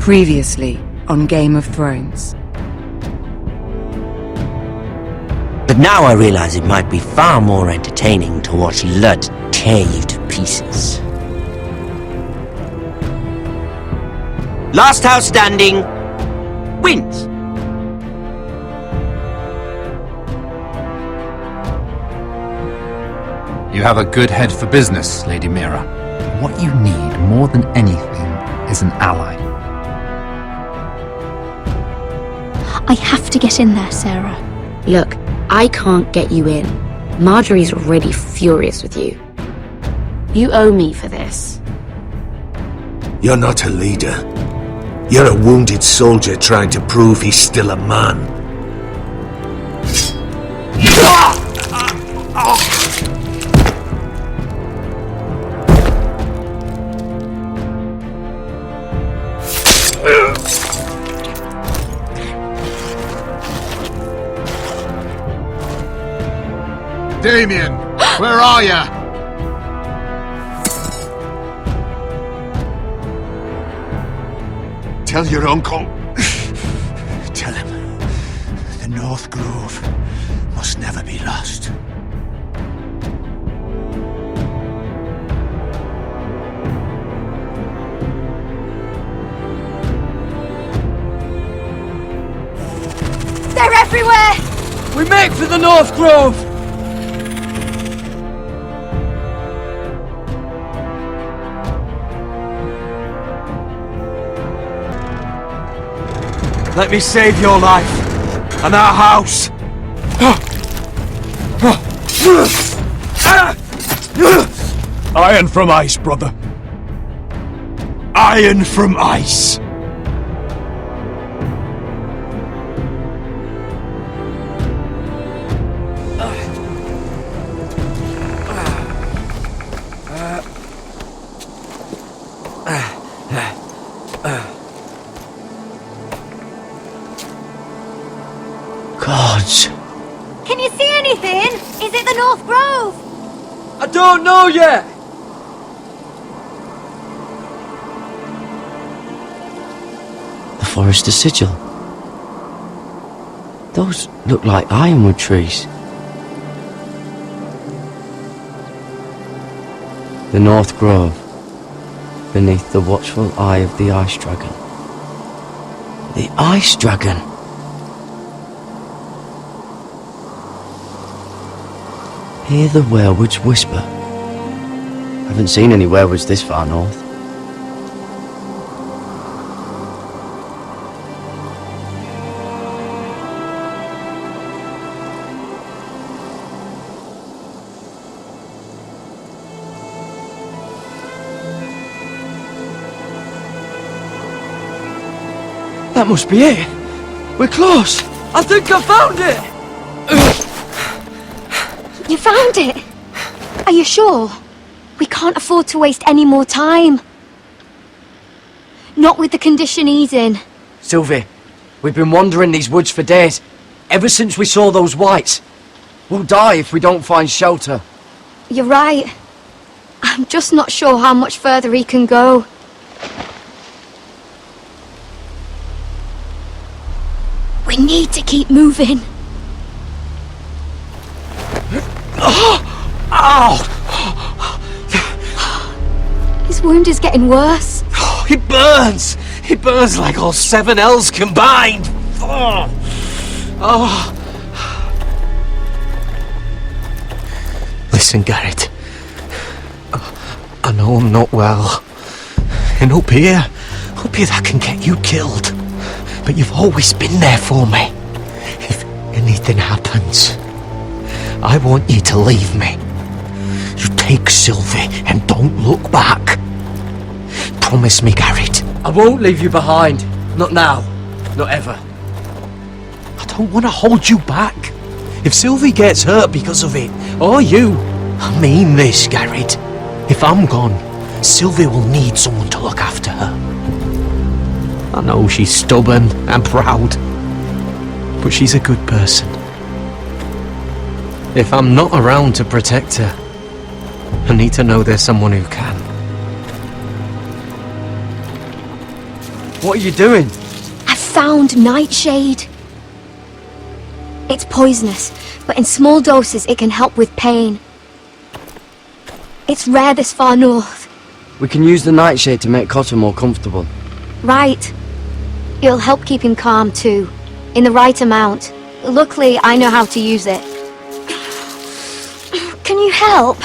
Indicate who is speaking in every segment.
Speaker 1: Previously on Game of Thrones.
Speaker 2: But now I realize it might be far more entertaining to watch Lud tear you to pieces. Last house standing wins.
Speaker 3: You have a good head for business, Lady Mira. What you need more than anything is an ally.
Speaker 4: I have to get in there, Sarah.
Speaker 5: Look, I can't get you in. Marjorie's already furious with you. You owe me for this.
Speaker 6: You're not a leader. You're a wounded soldier trying to prove he's still a man.
Speaker 7: Damien, where are ya? Tell your uncle.
Speaker 6: Tell him, the North Grove must never be lost.
Speaker 4: They're everywhere!
Speaker 8: We make for the North Grove! Let me save your life, and our house.
Speaker 7: Iron from ice, brother. Iron from ice.
Speaker 2: Gods.
Speaker 4: Can you see anything? Is it the North Grove?
Speaker 8: I don't know yet!
Speaker 2: The Forrester sigil. Those look like Ironwood trees. The North Grove, beneath the watchful eye of the Ice Dragon. The Ice Dragon! Hear the werewoods whisper. Haven't seen any werewoods this far north.
Speaker 8: That must be it! We're close! I think I found it!
Speaker 4: You found it? Are you sure? We can't afford to waste any more time. Not with the condition he's in.
Speaker 8: Sylvie, we've been wandering these woods for days. Ever since we saw those whites. We'll die if we don't find shelter.
Speaker 4: You're right. I'm just not sure how much further he can go. We need to keep moving.
Speaker 7: Ow!
Speaker 4: His wound is getting worse.
Speaker 7: It burns! It burns like all 7 L's combined! Oh. Listen, Garrett. I know I'm not well. And up here that can get you killed. But you've always been there for me. If anything happens, I want you to leave me. You take Sylvie and don't look back. Promise me, Garrett.
Speaker 8: I won't leave you behind. Not now. Not ever.
Speaker 7: I don't want to hold you back. If Sylvie gets hurt because of it, or you, I mean this, Garrett. If I'm gone, Sylvie will need someone to look after her. I know she's stubborn and proud, but she's a good person. If I'm not around to protect her, I need to know there's someone who can.
Speaker 8: What are you doing?
Speaker 4: I found nightshade. It's poisonous, but in small doses it can help with pain. It's rare this far north.
Speaker 8: We can use the nightshade to make Cotter more comfortable.
Speaker 4: Right. It'll help keep him calm too, in the right amount. Luckily, I know how to use it. Can you help?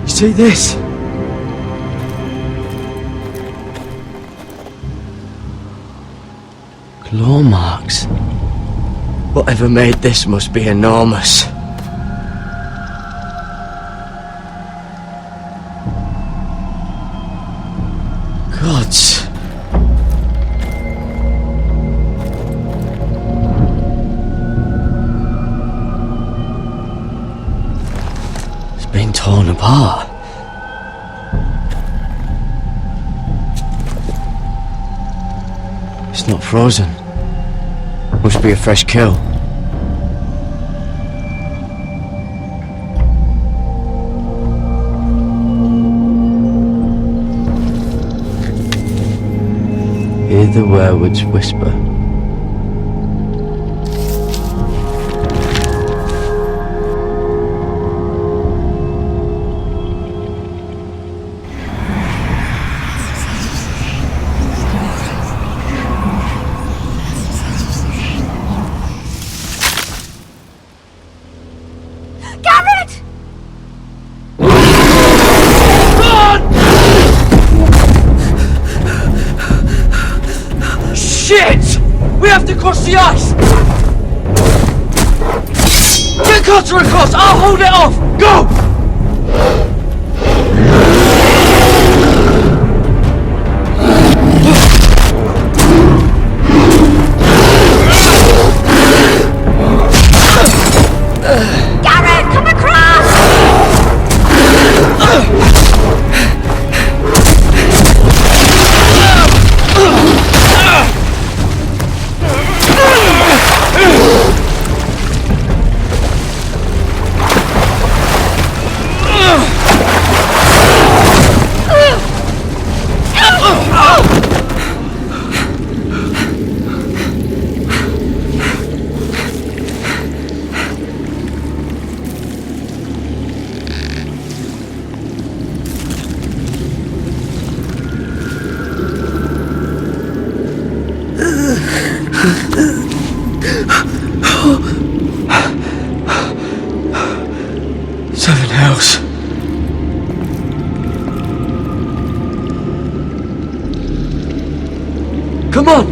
Speaker 8: You see this?
Speaker 2: Claw marks.
Speaker 8: Whatever made this must be enormous.
Speaker 2: Gods. It's been torn apart. It's not frozen. Must be a fresh kill. Hear the werewoods whisper.
Speaker 4: Garrett!
Speaker 8: Shit! We have to cross the ice! Get Cotter across! I'll hold it off! Go!
Speaker 4: Garrett, come across!
Speaker 2: Seven Hells.
Speaker 8: Come on!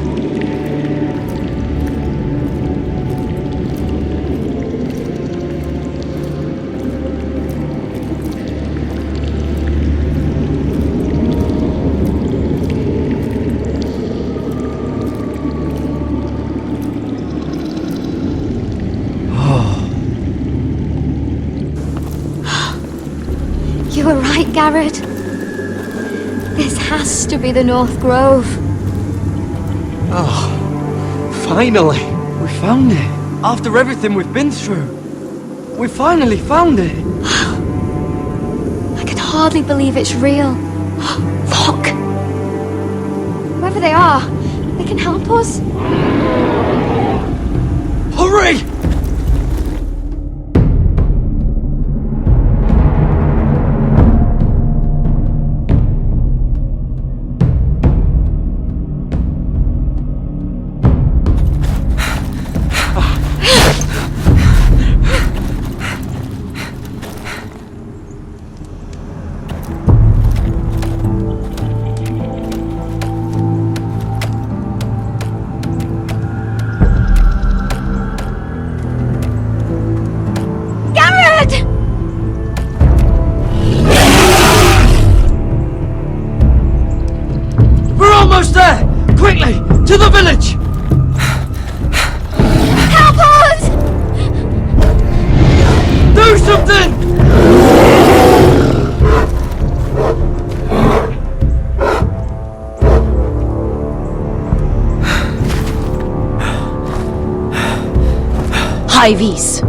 Speaker 4: You were right, Garrett. This has to be the North Grove.
Speaker 7: Finally!
Speaker 8: We found it. After everything we've been through. We finally found it.
Speaker 4: I can hardly believe it's real. Look! Whoever they are, they can help us.
Speaker 8: Hurry!
Speaker 5: high vis.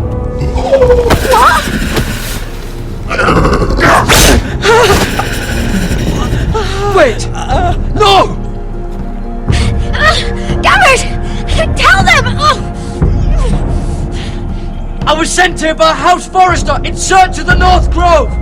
Speaker 8: Wait! No!
Speaker 4: Garrett! Tell them!
Speaker 8: I was sent here by House Forrester in search of the North Grove!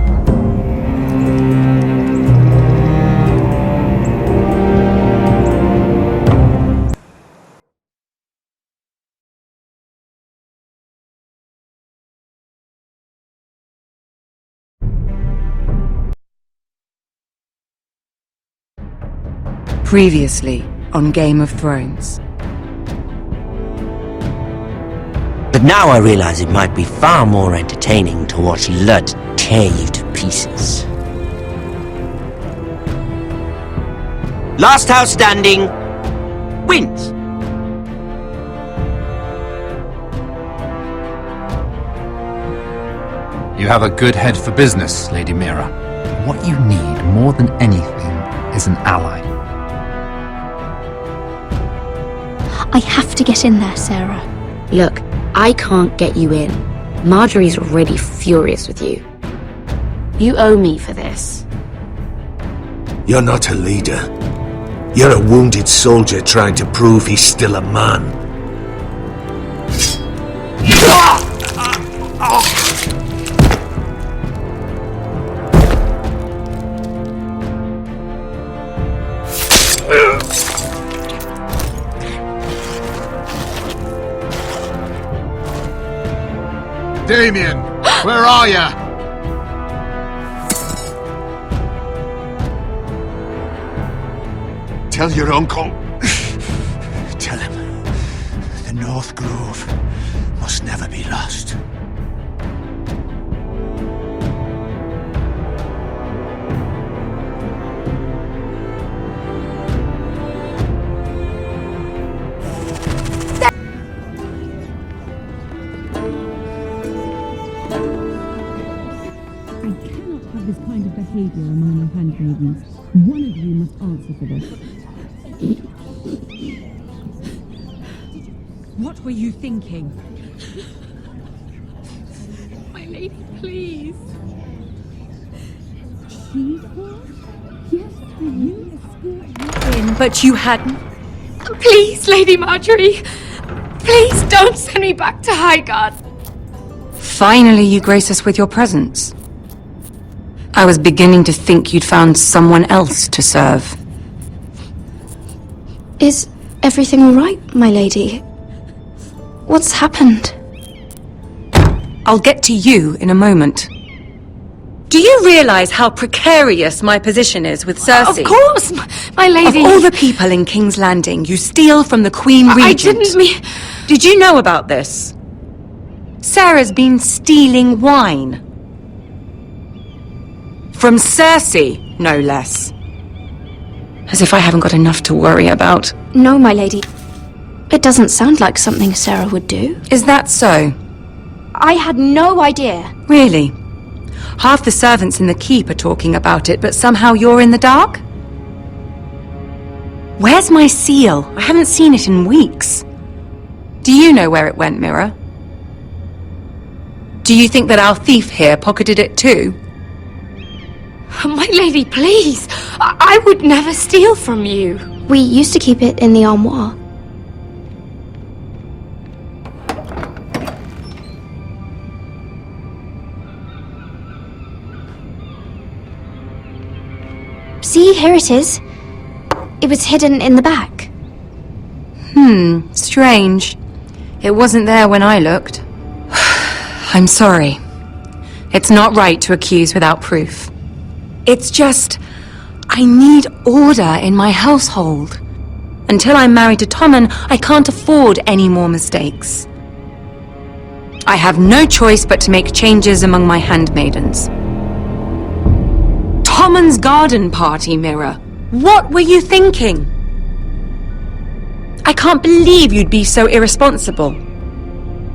Speaker 1: Previously on Game of Thrones.
Speaker 9: But now I realize it might be far more entertaining to watch Lud tear you to pieces. Last house standing wins.
Speaker 3: You have a good head for business, Lady Mira. What you need more than anything is an ally.
Speaker 4: I have to get in there, Sarah.
Speaker 5: Look, I can't get you in. Marjorie's already furious with you. You owe me for this.
Speaker 6: You're not a leader. You're a wounded soldier trying to prove he's still a man.
Speaker 10: Damien, where are ya? Tell your uncle. Tell him the North Grove must never be lost.
Speaker 11: This kind of behavior among my handmaidens. One of you must answer for this. What were you thinking?
Speaker 12: My lady, please.
Speaker 11: She was? Yes, you escorted her
Speaker 12: In, but you hadn't. Please, Lady Marjorie. Please don't send me back to Highgarden.
Speaker 1: Finally, you grace us with your presence. I was beginning to think you'd found someone else to serve.
Speaker 4: Is everything all right, my lady? What's happened?
Speaker 1: I'll get to you in a moment. Do you realize how precarious my position is with Cersei?
Speaker 12: Of course, my lady.
Speaker 1: Of all the people in King's Landing, you steal from the Queen Regent.
Speaker 12: I didn't mean...
Speaker 1: Did you know about this? Sarah's been stealing wine. From Cersei, no less. As if I haven't got enough to worry about.
Speaker 4: No, my lady. It doesn't sound like something Sarah would do.
Speaker 1: Is that so?
Speaker 4: I had no idea.
Speaker 1: Really? Half the servants in the keep are talking about it, but somehow you're in the dark? Where's my seal? I haven't seen it in weeks. Do you know where it went, Mira? Do you think that our thief here pocketed it too?
Speaker 12: My lady, please. I would never steal from you.
Speaker 4: We used to keep it in the armoire. See, here it is. It was hidden in the back.
Speaker 1: Strange. It wasn't there when I looked. I'm sorry. It's not right to accuse without proof. It's just, I need order in my household. Until I'm married to Tommen, I can't afford any more mistakes. I have no choice but to make changes among my handmaidens. Tommen's garden party, Mira. What were you thinking? I can't believe you'd be so irresponsible.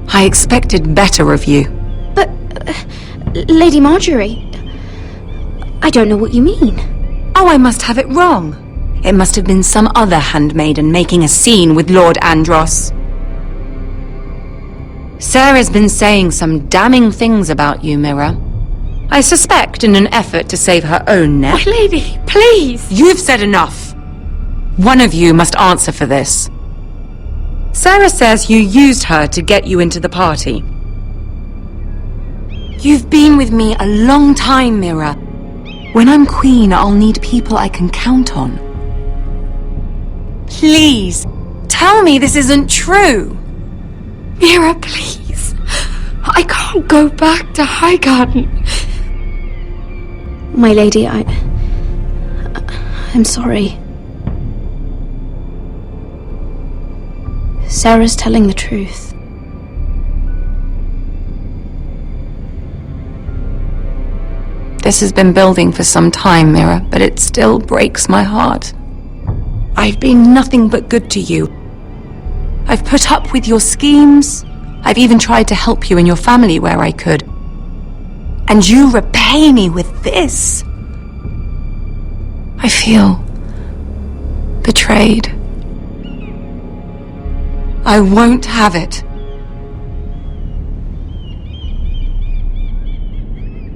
Speaker 1: I expected better of you.
Speaker 4: But, Lady Marjorie, I don't know what you mean.
Speaker 1: Oh, I must have it wrong. It must have been some other handmaiden making a scene with Lord Andros. Sarah's been saying some damning things about you, Mira. I suspect in an effort to save her own neck.
Speaker 12: My lady, please!
Speaker 1: You've said enough. One of you must answer for this. Sarah says you used her to get you into the party. You've been with me a long time, Mira. When I'm queen, I'll need people I can count on. Please, tell me this isn't true.
Speaker 12: Mira, please. I can't go back to Highgarden.
Speaker 5: My lady, I'm sorry. Sarah's telling the truth.
Speaker 1: This has been building for some time, Mira, but it still breaks my heart. I've been nothing but good to you. I've put up with your schemes. I've even tried to help you and your family where I could. And you repay me with this. I feel betrayed. I won't have it.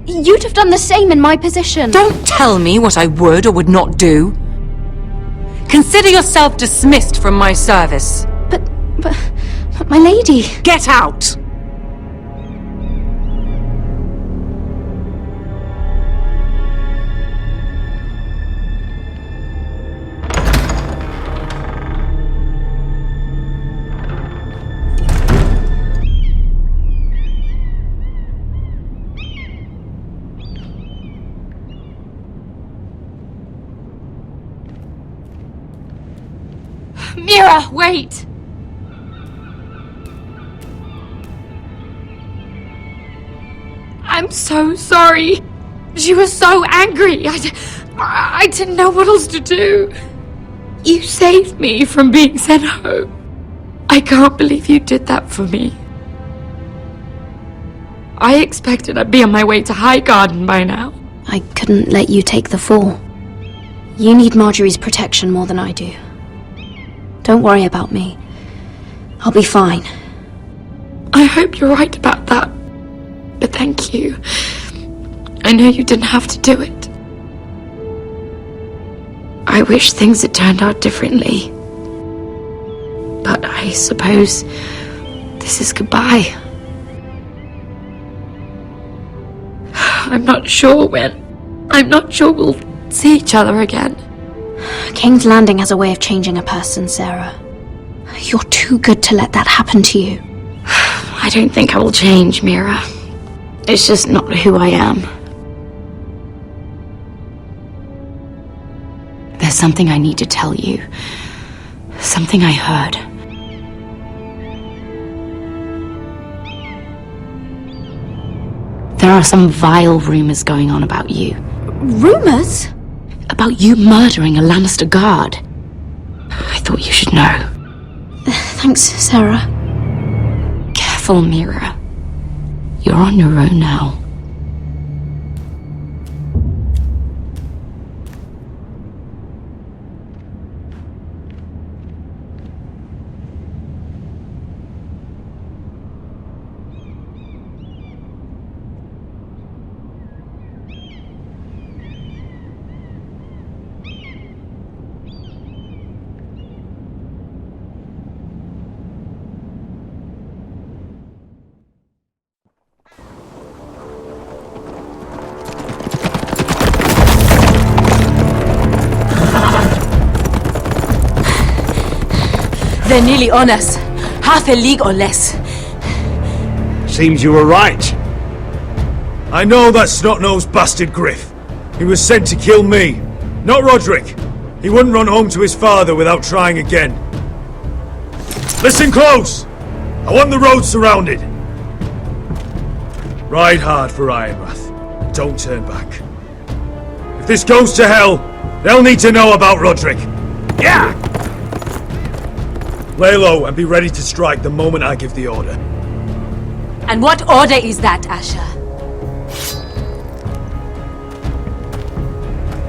Speaker 4: You'd have done the same in my position.
Speaker 1: Don't tell me what I would or would not do. Consider yourself dismissed from my service.
Speaker 4: But my lady...
Speaker 1: Get out!
Speaker 12: Mira, wait! I'm so sorry. She was so angry. I didn't know what else to do. You saved me from being sent home. I can't believe you did that for me. I expected I'd be on my way to Highgarden by now.
Speaker 5: I couldn't let you take the fall. You need Marjorie's protection more than I do. Don't worry about me. I'll be fine.
Speaker 12: I hope you're right about that. But thank you. I know you didn't have to do it. I wish things had turned out differently. But I suppose this is goodbye. I'm not sure when. I'm not sure we'll see each other again.
Speaker 5: King's Landing has a way of changing a person, Sarah. You're too good to let that happen to you.
Speaker 12: I don't think I will change, Mira. It's just not who I am. There's something I need to tell you. Something I heard. There are some vile rumors going on about you.
Speaker 5: Rumors?
Speaker 12: About you murdering a Lannister guard. I thought you should know.
Speaker 5: Thanks, Sarah.
Speaker 12: Careful, Mira. You're on your own now.
Speaker 1: They're nearly on us. Half a league or less.
Speaker 6: Seems you were right. I know that snot-nosed bastard Griff. He was sent to kill me, not Roderick. He wouldn't run home to his father without trying again. Listen close! I want the road surrounded. Ride hard for Ironrath. Don't turn back. If this goes to hell, they'll need to know about Roderick. Yeah! Lay low and be ready to strike the moment I give the order.
Speaker 1: And what order is that, Asher?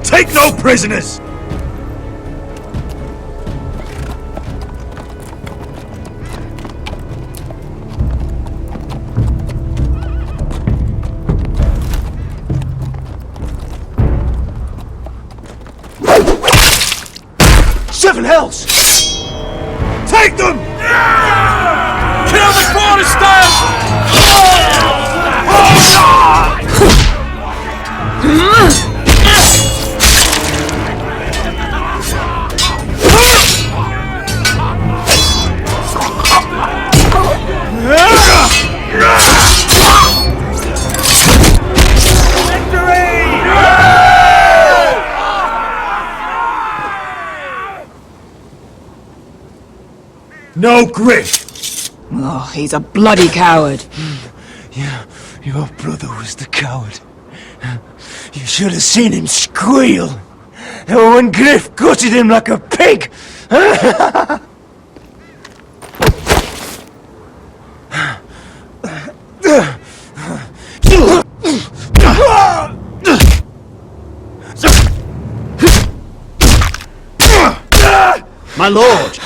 Speaker 6: Take no prisoners! hells! Take them!
Speaker 13: Kill the Forresters!
Speaker 6: No Griff!
Speaker 1: Oh, he's a bloody coward.
Speaker 10: Yeah, your brother was the coward. You should have seen him squeal. When Griff gutted him like a pig.
Speaker 6: My lord!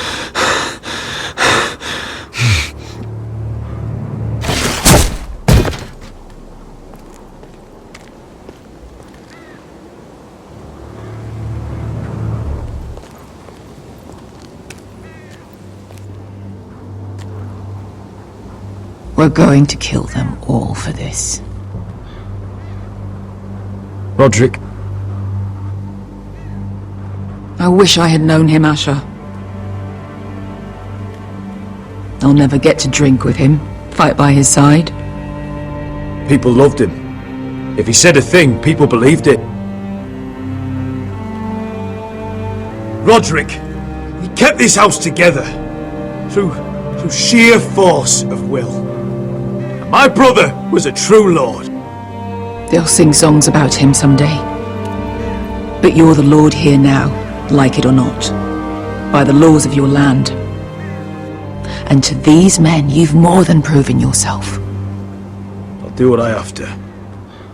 Speaker 1: We're going to kill them all for this.
Speaker 3: Roderick.
Speaker 1: I wish I had known him, Asher. I'll never get to drink with him, fight by his side.
Speaker 6: People loved him. If he said a thing, people believed it. Roderick, he kept this house together through sheer force of will. My brother was a true lord.
Speaker 1: They'll sing songs about him someday. But you're the lord here now, like it or not, by the laws of your land. And to these men, you've more than proven yourself.
Speaker 6: I'll do what I have to.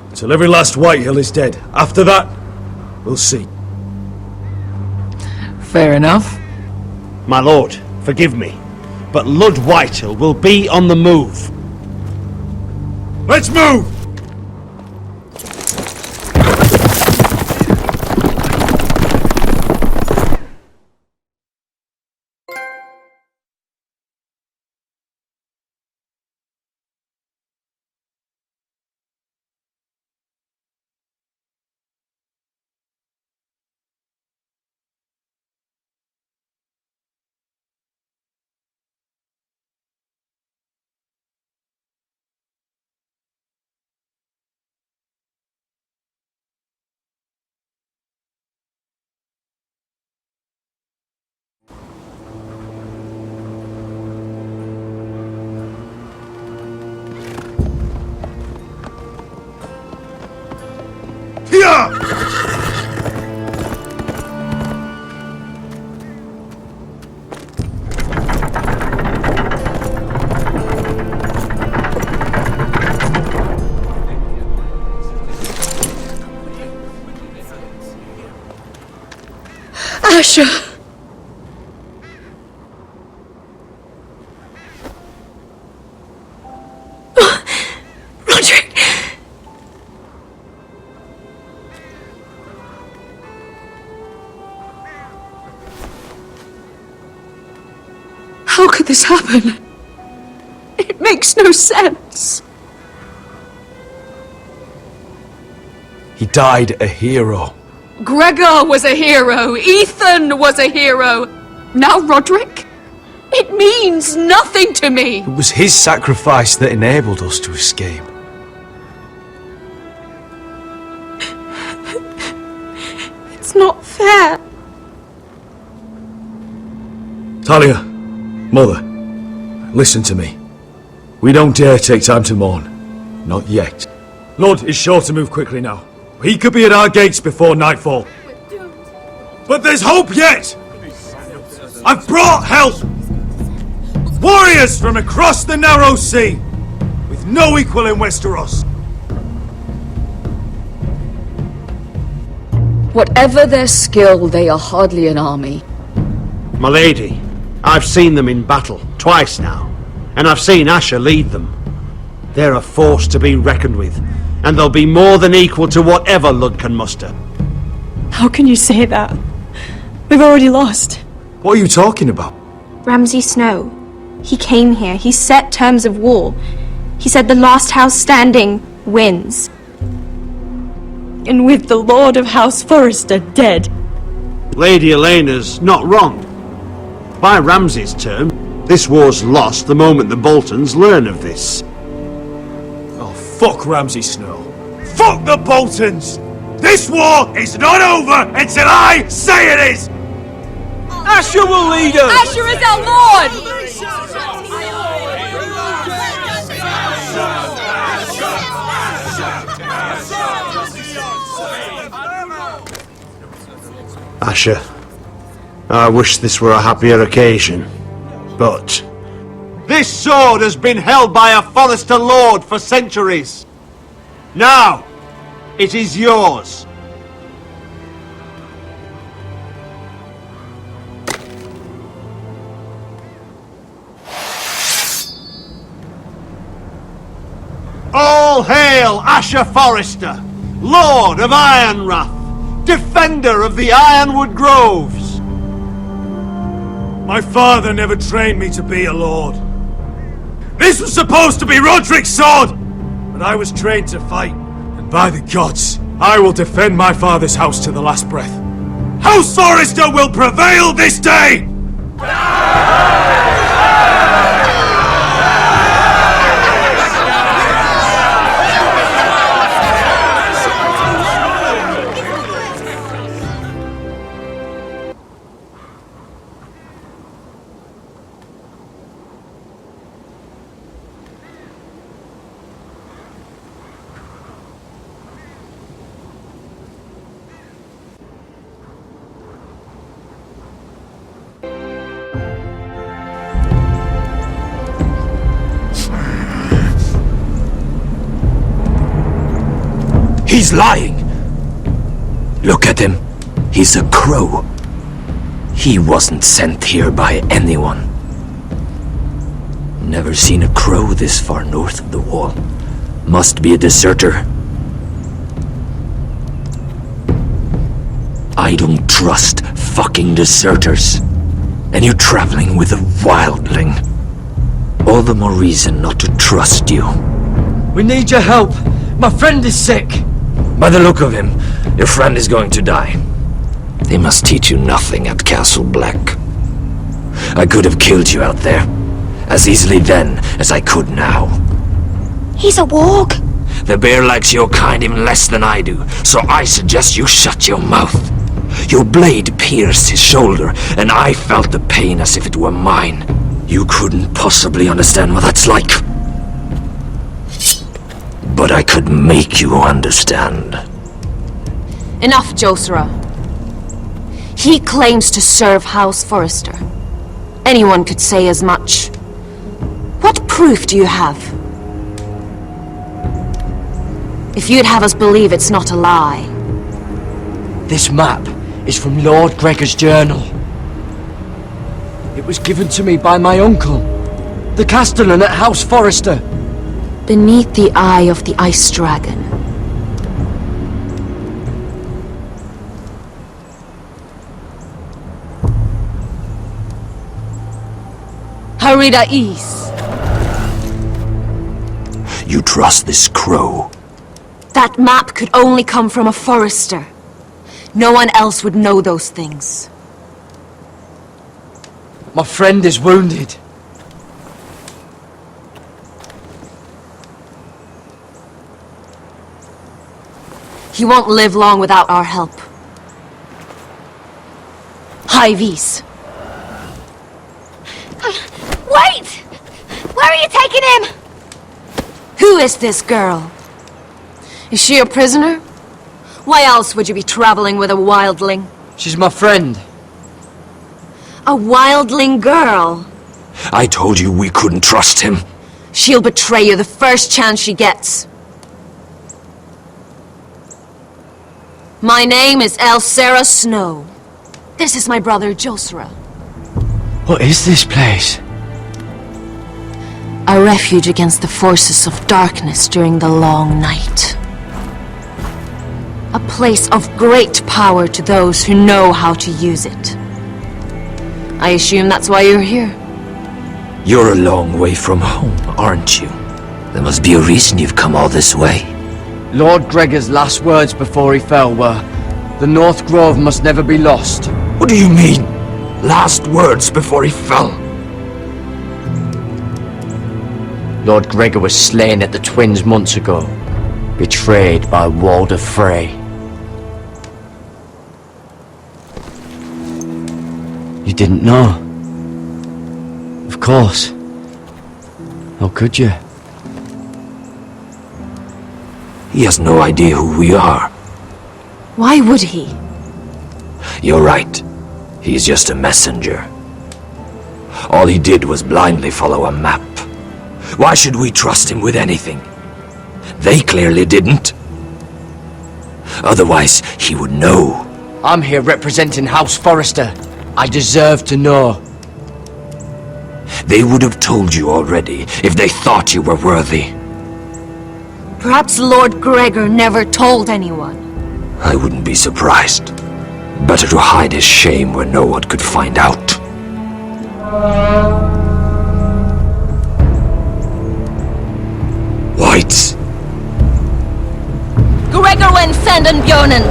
Speaker 6: Until every last Whitehill is dead. After that, we'll see.
Speaker 1: Fair enough.
Speaker 14: My lord, forgive me, but Lud Whitehill will be on the move.
Speaker 6: Let's move!
Speaker 12: Asher! Roderick! How could this happen? It makes no sense.
Speaker 6: He died a hero.
Speaker 12: Gregor was a hero. Ethan was a hero. Now Roderick? It means nothing to me.
Speaker 6: It was his sacrifice that enabled us to escape.
Speaker 12: It's not fair.
Speaker 6: Talia, Mother, listen to me. We don't dare take time to mourn. Not yet. Lud is sure to move quickly now. He could be at our gates before nightfall. But there's hope yet! I've brought help! Warriors from across the narrow sea, with no equal in Westeros.
Speaker 12: Whatever their skill, they are hardly an army.
Speaker 14: My lady, I've seen them in battle, twice now, and I've seen Asher lead them. They're a force to be reckoned with, and they'll be more than equal to whatever Lud can muster.
Speaker 15: How can you say that? We've already lost.
Speaker 6: What are you talking about?
Speaker 15: Ramsay Snow. He came here. He set terms of war. He said the last house standing wins. And with the Lord of House Forrester dead.
Speaker 14: Lady Elena's not wrong. By Ramsay's term, this war's lost the moment the Boltons learn of this.
Speaker 6: Oh, fuck Ramsay Snow. Fuck the Boltons! This war is not over until I say it is!
Speaker 13: Asher will lead us!
Speaker 12: Asher is our Lord!
Speaker 14: Asher, I wish this were a happier occasion, but... This sword has been held by a Forrester lord for centuries. Now, it is yours. All hail Asher Forrester, Lord of Ironrath, defender of the Ironwood groves.
Speaker 6: My father never trained me to be a lord. This was supposed to be Roderick's sword, but I was trained to fight, and by the gods, I will defend my father's house to the last breath. House Forrester will prevail this day!
Speaker 7: He's lying! Look at him. He's a crow. He wasn't sent here by anyone. Never seen a crow this far north of the wall. Must be a deserter. I don't trust fucking deserters. And you're traveling with a wildling. All the more reason not to trust you.
Speaker 8: We need your help. My friend is sick.
Speaker 7: By the look of him, your friend is going to die. They must teach you nothing at Castle Black. I could have killed you out there, as easily then as I could now.
Speaker 15: He's a warg.
Speaker 7: The bear likes your kind even less than I do, so I suggest you shut your mouth. Your blade pierced his shoulder, and I felt the pain as if it were mine. You couldn't possibly understand what that's like. But I could make you understand.
Speaker 16: Enough, Josera. He claims to serve House Forrester. Anyone could say as much. What proof do you have? If you'd have us believe it's not a lie.
Speaker 8: This map is from Lord Gregor's journal. It was given to me by my uncle, the Castellan at House Forrester.
Speaker 16: Beneath the eye of the Ice Dragon. Harida East.
Speaker 7: You trust this crow?
Speaker 16: That map could only come from a Forrester. No one else would know those things.
Speaker 8: My friend is wounded.
Speaker 16: He won't live long without our help. High Vis.
Speaker 4: Wait! Where are you taking him?
Speaker 16: Who is this girl? Is she a prisoner? Why else would you be traveling with a wildling?
Speaker 8: She's my friend.
Speaker 16: A wildling girl?
Speaker 7: I told you we couldn't trust him.
Speaker 16: She'll betray you the first chance she gets. My name is Elsera Snow. This is my brother Josera.
Speaker 7: What is this place?
Speaker 16: A refuge against the forces of darkness during the long night. A place of great power to those who know how to use it. I assume that's why you're here.
Speaker 17: You're a long way from home, aren't you? There must be a reason you've come all this way.
Speaker 8: Lord Gregor's last words before he fell were, "The North Grove must never be lost."
Speaker 17: What do you mean? Last words before he fell?
Speaker 8: Lord Gregor was slain at the Twins months ago, betrayed by Walder Frey.
Speaker 2: You didn't know? Of course. How could you?
Speaker 17: He has no idea who we are.
Speaker 16: Why would he?
Speaker 17: You're right. He's just a messenger. All he did was blindly follow a map. Why should we trust him with anything? They clearly didn't. Otherwise, he would know.
Speaker 8: I'm here representing House Forrester. I deserve to know.
Speaker 17: They would have told you already if they thought you were worthy.
Speaker 16: Perhaps Lord Gregor never told anyone.
Speaker 17: I wouldn't be surprised. Better to hide his shame where no one could find out. Whites.
Speaker 16: Gregor and Sanden Björnen!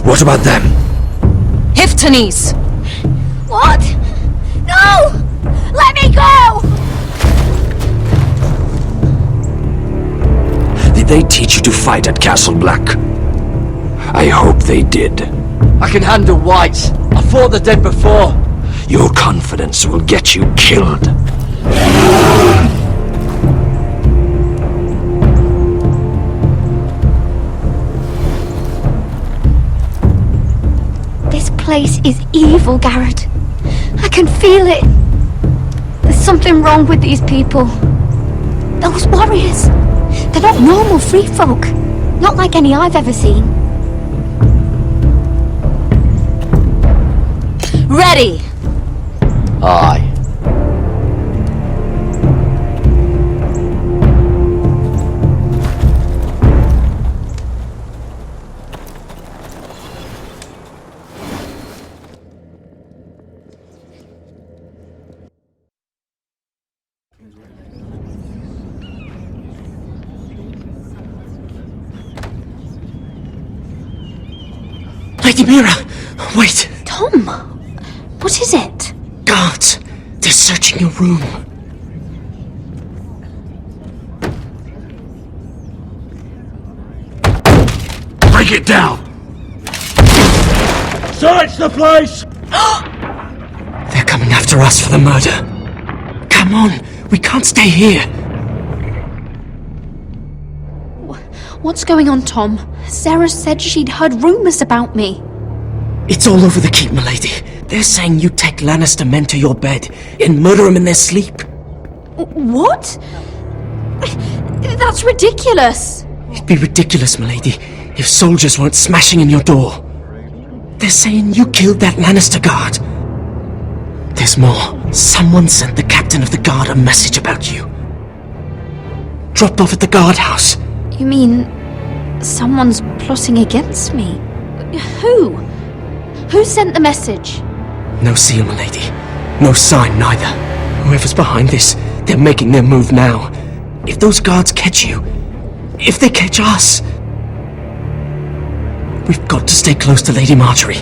Speaker 17: What about them?
Speaker 16: Hiftanes!
Speaker 4: What? No! Let me go!
Speaker 17: Did they teach you to fight at Castle Black? I hope they did.
Speaker 8: I can handle whites. I fought the dead before.
Speaker 17: Your confidence will get you killed.
Speaker 4: This place is evil, Garrett. I can feel it. There's something wrong with these people. Those warriors. They're not normal free folk. Not like any I've ever seen.
Speaker 16: Ready!
Speaker 8: Aye.
Speaker 7: Lady Mira! Wait!
Speaker 5: Tom! What is it?
Speaker 7: Guards! They're searching your room.
Speaker 6: Break it down! Search the place!
Speaker 7: They're coming after us for the murder. Come on, we can't stay here.
Speaker 5: What's going on, Tom? Sarah said she'd heard rumors about me.
Speaker 7: It's all over the keep, milady. They're saying you take Lannister men to your bed and murder them in their sleep.
Speaker 5: What? That's ridiculous.
Speaker 7: It'd be ridiculous, milady, if soldiers weren't smashing in your door. They're saying you killed that Lannister guard. There's more. Someone sent the captain of the guard a message about you. Dropped off at the guardhouse.
Speaker 5: You mean someone's plotting against me? Who? Who sent the message?
Speaker 7: No seal, milady. No sign, neither. Whoever's behind this, they're making their move now. If those guards catch you, if they catch us, we've got to stay close to Lady Marjorie.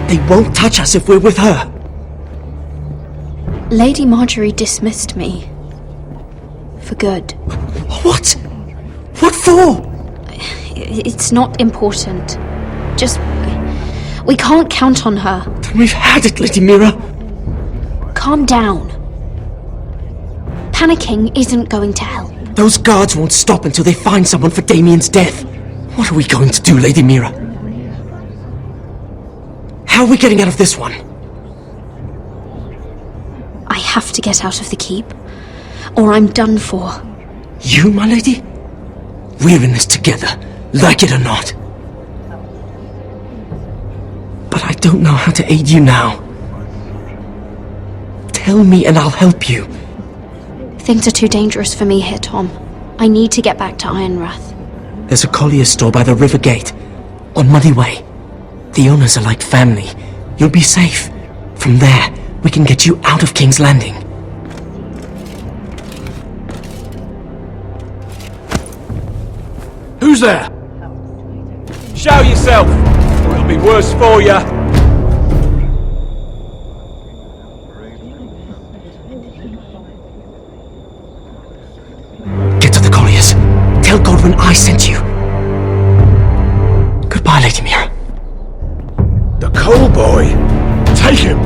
Speaker 7: They won't touch us if we're with her.
Speaker 5: Lady Marjorie dismissed me. For good.
Speaker 7: What? What for?
Speaker 5: It's not important. Just... we can't count on her.
Speaker 7: Then we've had it, Lady Mira.
Speaker 5: Calm down. Panicking isn't going to help.
Speaker 7: Those guards won't stop until they find someone for Damien's death. What are we going to do, Lady Mira? How are we getting out of this one?
Speaker 5: I have to get out of the keep, or I'm done for.
Speaker 7: You, my lady? We're in this together, like it or not. But I don't know how to aid you now. Tell me and I'll help you.
Speaker 5: Things are too dangerous for me here, Tom. I need to get back to Ironrath.
Speaker 7: There's a collier's store by the river gate, on Muddy Way. The owners are like family. You'll be safe. From there, we can get you out of King's Landing.
Speaker 13: Who's there? Show yourself, or it'll be worse for you.
Speaker 7: Get to the colliers. Tell Godwin I sent you. Goodbye, Lady Mira.
Speaker 10: The coal boy! Take him!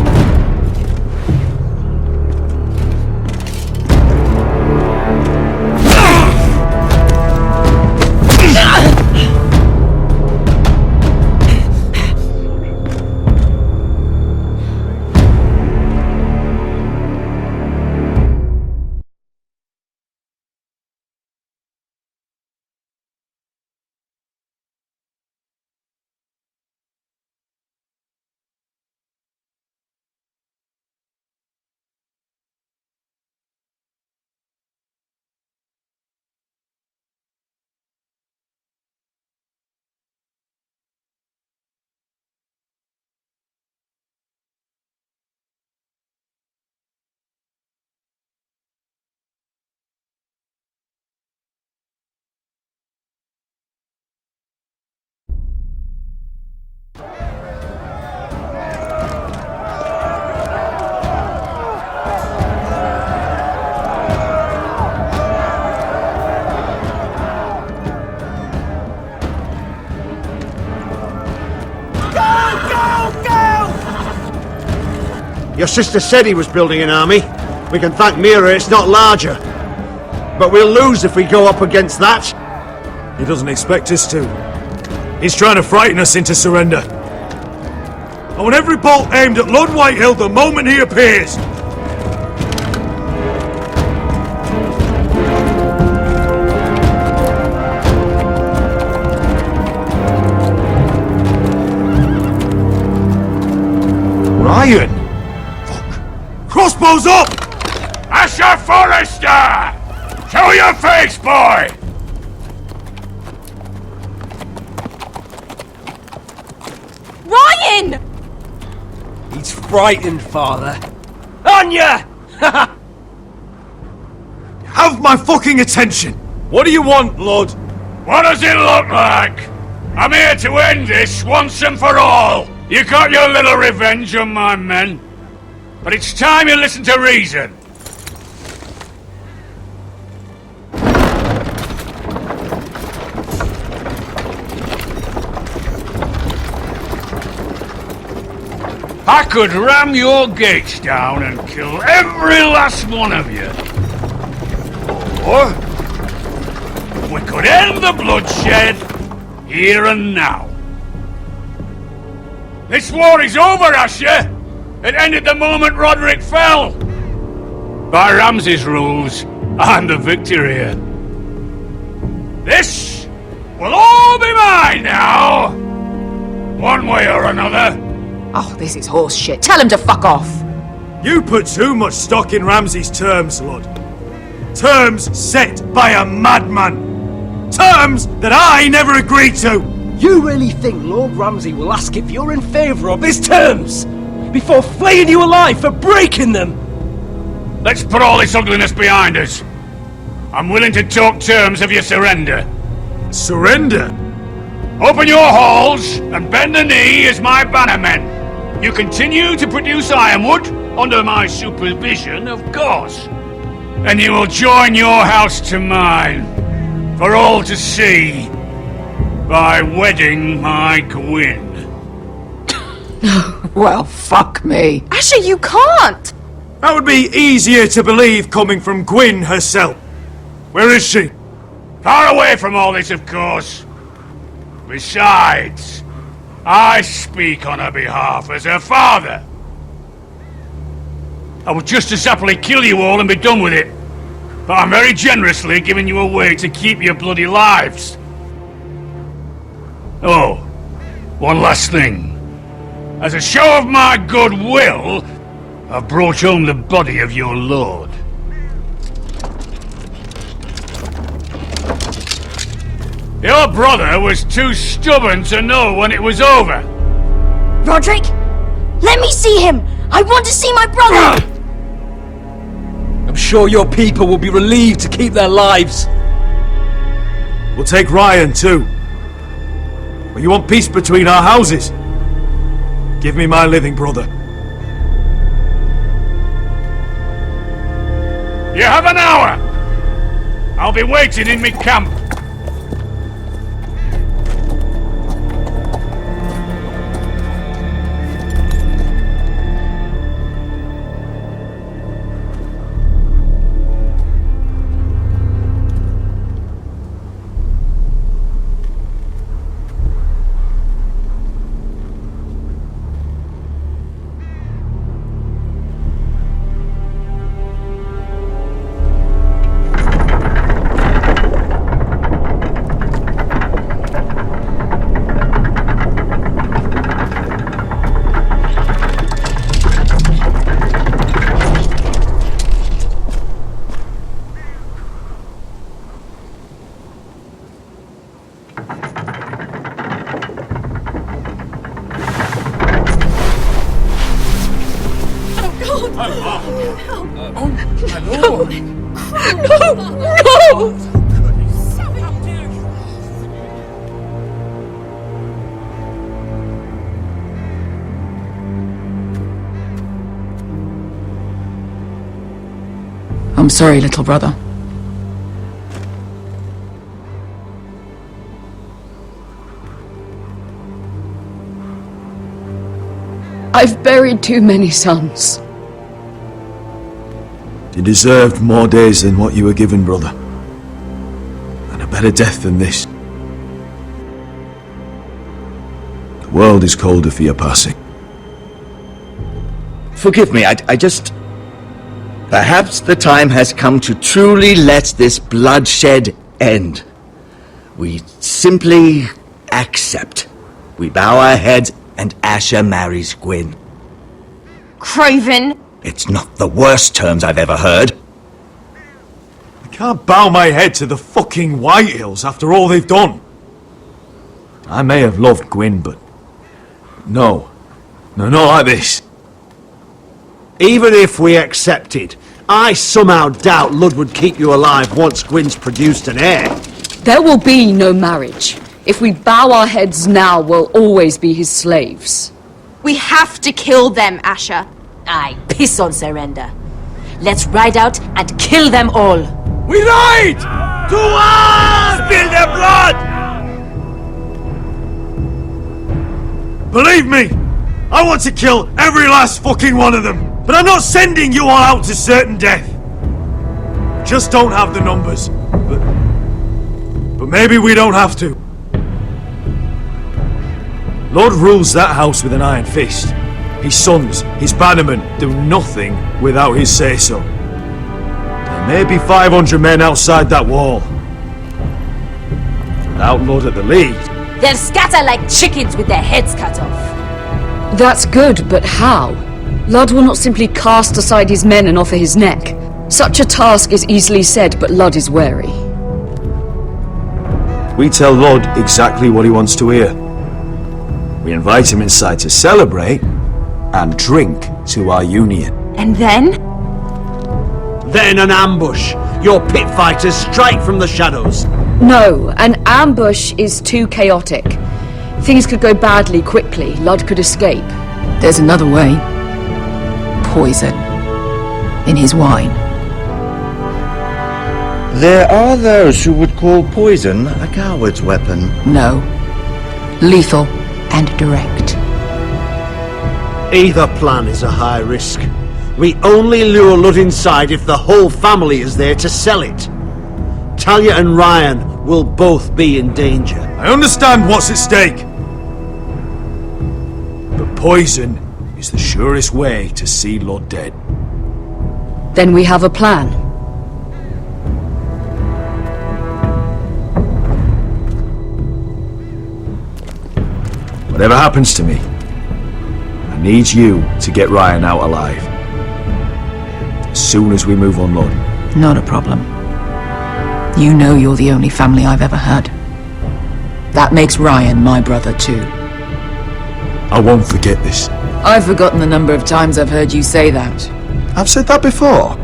Speaker 10: Your sister said he was building an army. We can thank Mira it's not larger. But we'll lose if we go up against that.
Speaker 6: He doesn't expect us to. He's trying to frighten us into surrender. I want every bolt aimed at Lord Whitehill the moment he appears. Ryan! Crossbows up!
Speaker 18: Asher Forrester! Show your face, boy!
Speaker 15: Ryan!
Speaker 13: He's frightened, father. On ya!
Speaker 6: Have my fucking attention! What do you want, Lord?
Speaker 18: What does it look like? I'm here to end this once and for all! You got your little revenge on my men. But it's time you listen to reason. I could ram your gates down and kill every last one of you. Or we could end the bloodshed here and now. This war is over, Asher! It ended the moment Roderick fell! By Ramsay's rules, I'm the victor here. This will all be mine now! One way or another.
Speaker 16: Oh, this is horse shit. Tell him to fuck off!
Speaker 6: You put too much stock in Ramsay's terms, Lord. Terms set by a madman. Terms that I never agreed to!
Speaker 13: You really think Lord Ramsay will ask if you're in favour of his terms? Before flaying you alive for breaking them!
Speaker 18: Let's put all this ugliness behind us. I'm willing to talk terms of your surrender.
Speaker 6: Surrender?
Speaker 18: Open your halls and bend the knee as my bannermen. You continue to produce Ironwood, under my supervision, of course. And you will join your house to mine, for all to see, by wedding my Gwyn.
Speaker 16: Well, fuck me.
Speaker 15: Asher, you can't!
Speaker 6: That would be easier to believe coming from Gwyn herself. Where is she?
Speaker 18: Far away from all this, of course. Besides, I speak on her behalf as her father. I would just as happily kill you all and be done with it. But I'm very generously giving you a way to keep your bloody lives. Oh, one last thing. As a show of my goodwill, I've brought home the body of your lord. Your brother was too stubborn to know when it was over.
Speaker 4: Roderick, let me see him! I want to see my brother!
Speaker 13: I'm sure your people will be relieved to keep their lives.
Speaker 6: We'll take Ryan too. But you want peace between our houses? Give me my living brother.
Speaker 18: You have an hour! I'll be waiting in my camp.
Speaker 19: I'm sorry, little brother. I've buried too many sons.
Speaker 6: You deserved more days than what you were given, brother. And a better death than this. The world is colder for your passing.
Speaker 20: Forgive me, I just... Perhaps the time has come to truly let this bloodshed end. We simply accept. We bow our heads and Asher marries Gwyn.
Speaker 4: Craven!
Speaker 20: It's not the worst terms I've ever heard.
Speaker 6: I can't bow my head to the fucking Whitehills after all they've done. I may have loved Gwyn, but... No, not like this.
Speaker 14: Even if we accepted, I somehow doubt Ludd would keep you alive once Gwyn's produced an heir.
Speaker 19: There will be no marriage. If we bow our heads now, we'll always be his slaves.
Speaker 15: We have to kill them, Asher.
Speaker 16: Aye, piss on surrender. Let's ride out and kill them all.
Speaker 10: We ride! To arms! Spill their blood!
Speaker 6: Believe me, I want to kill every last fucking one of them. But I'm not sending you all out to certain death. Just don't have the numbers. But maybe we don't have to. Lord rules that house with an iron fist. His sons, his bannermen, do nothing without his say-so. There may be 500 men outside that wall. Without Lord at the lead...
Speaker 16: They'll scatter like chickens with their heads cut off.
Speaker 19: That's good, but how? Ludd will not simply cast aside his men and offer his neck. Such a task is easily said, but Ludd is wary.
Speaker 6: We tell Lord exactly what he wants to hear. We invite him inside to celebrate and drink to our union.
Speaker 4: And then?
Speaker 14: Then an ambush. Your pit fighters strike from the shadows.
Speaker 19: No, an ambush is too chaotic. Things could go badly quickly. Ludd could escape.
Speaker 11: There's another way. Poison. In his wine.
Speaker 20: There are those who would call poison a coward's weapon.
Speaker 11: No. Lethal and direct.
Speaker 14: Either plan is a high risk. We only lure Ludd inside if the whole family is there to sell it. Talia and Ryan will both be in danger.
Speaker 6: I understand what's at stake. But poison is the surest way to see Ludd dead.
Speaker 19: Then we have a plan.
Speaker 6: Whatever happens to me, I need you to get Ryan out alive.
Speaker 13: as soon as we move on, Lord.
Speaker 21: Not a problem. You know you're the only family I've ever had. That makes Ryan my brother too.
Speaker 13: I won't forget this.
Speaker 21: I've forgotten the number of times I've heard you say that.
Speaker 13: I've said that before.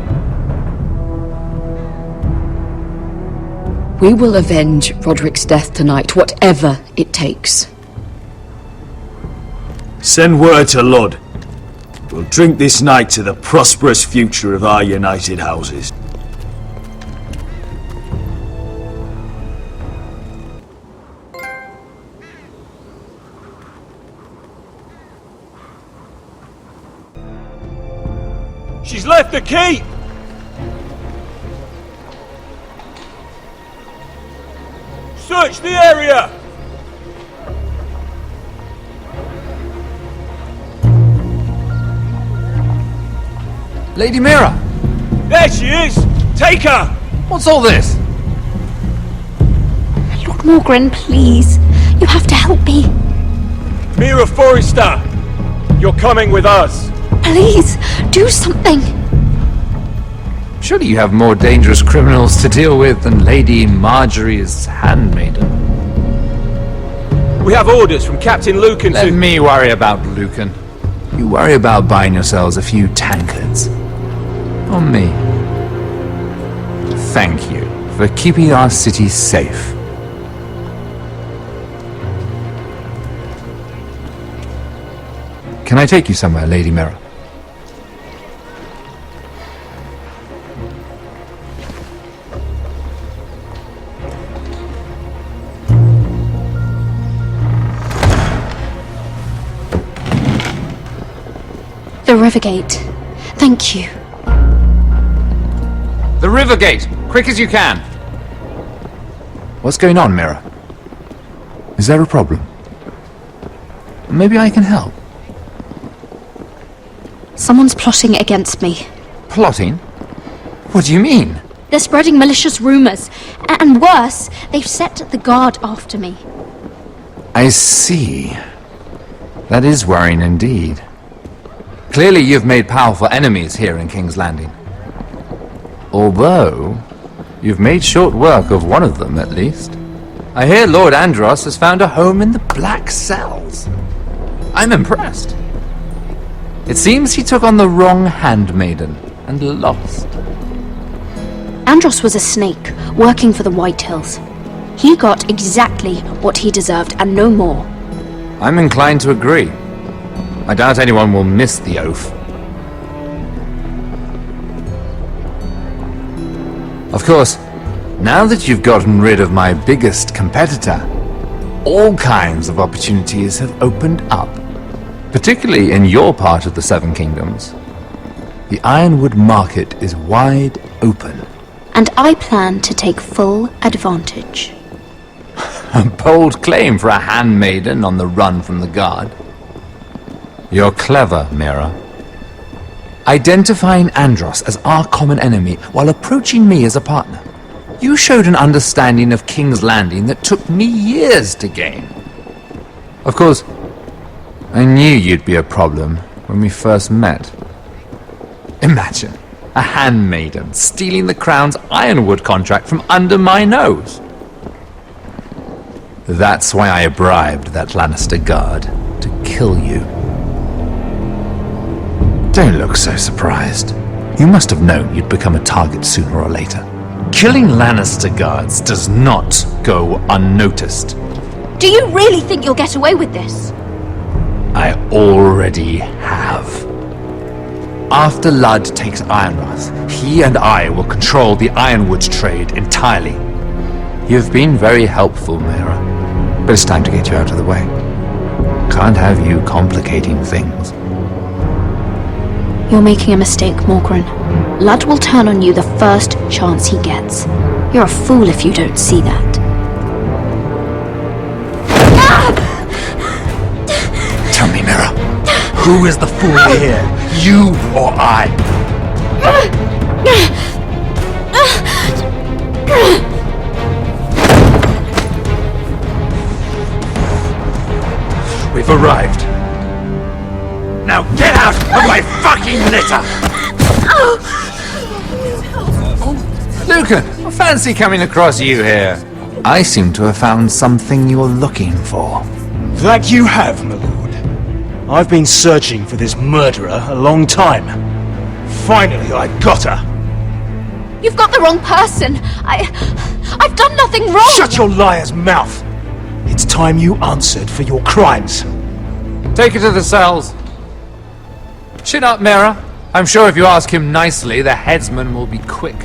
Speaker 19: We will avenge Roderick's death tonight, whatever it takes.
Speaker 13: Send word to Lud. We'll drink this night to the prosperous future of our united houses. She's left the keep! Search the area!
Speaker 3: Lady Mira!
Speaker 13: There she is! Take her!
Speaker 3: What's all this?
Speaker 4: Lord Morgren, please. You have to help me.
Speaker 13: Mira Forrester! You're coming with us!
Speaker 4: Please, do something.
Speaker 3: Surely you have more dangerous criminals to deal with than Lady Marjorie's handmaiden.
Speaker 13: We have orders from Captain Lucan
Speaker 3: Let me worry about Lucan. You worry about buying yourselves a few tankards. On me. Thank you for keeping our city safe. Can I take you somewhere, Lady Mira?
Speaker 4: The Rivergate. Thank you.
Speaker 3: The Rivergate! Quick as you can! What's going on, Mira? Is there a problem? Maybe I can help.
Speaker 4: Someone's plotting against me.
Speaker 3: Plotting? What do you mean?
Speaker 4: They're spreading malicious rumors. And worse, they've set the guard after me.
Speaker 3: I see. That is worrying indeed. Clearly you've made powerful enemies here in King's Landing. Although, you've made short work of one of them, at least. I hear Lord Andros has found a home in the Black Cells. I'm impressed. It seems he took on the wrong handmaiden and lost.
Speaker 4: Andros was a snake, working for the White Hills. He got exactly what he deserved, and no more.
Speaker 3: I'm inclined to agree. I doubt anyone will miss the oath. Of course, now that you've gotten rid of my biggest competitor, all kinds of opportunities have opened up. Particularly in your part of the Seven Kingdoms. The Ironwood market is wide open.
Speaker 4: And I plan to take full advantage.
Speaker 3: A bold claim for a handmaiden on the run from the guard. You're clever, Mira. Identifying Andros as our common enemy while approaching me as a partner. You showed an understanding of King's Landing that took me years to gain. Of course, I knew you'd be a problem when we first met. Imagine a handmaiden stealing the Crown's Ironwood contract from under my nose. That's why I bribed that Lannister guard to kill you. Don't look so surprised. You must have known you'd become a target sooner or later. Killing Lannister guards does not go unnoticed.
Speaker 4: Do you really think you'll get away with this?
Speaker 3: I already have. After Ludd takes Ironrath, he and I will control the Ironwood trade entirely. You've been very helpful, Mira, but it's time to get you out of the way. Can't have you complicating things.
Speaker 4: You're making a mistake, Morgren. Ludd will turn on you the first chance he gets. You're a fool if you don't see that.
Speaker 3: Tell me, Mira, who is the fool here? You or I? We've arrived. Now get out of my fucking litter! Lucan, I fancy coming across you here. I seem to have found something you're looking for.
Speaker 10: That you have, my lord. I've been searching for this murderer a long time. Finally, I got her.
Speaker 4: You've got the wrong person. I've done nothing wrong.
Speaker 10: Shut your liar's mouth. It's time you answered for your crimes.
Speaker 3: Take her to the cells. Chin up, Mira. I'm sure if you ask him nicely, the headsman will be quick.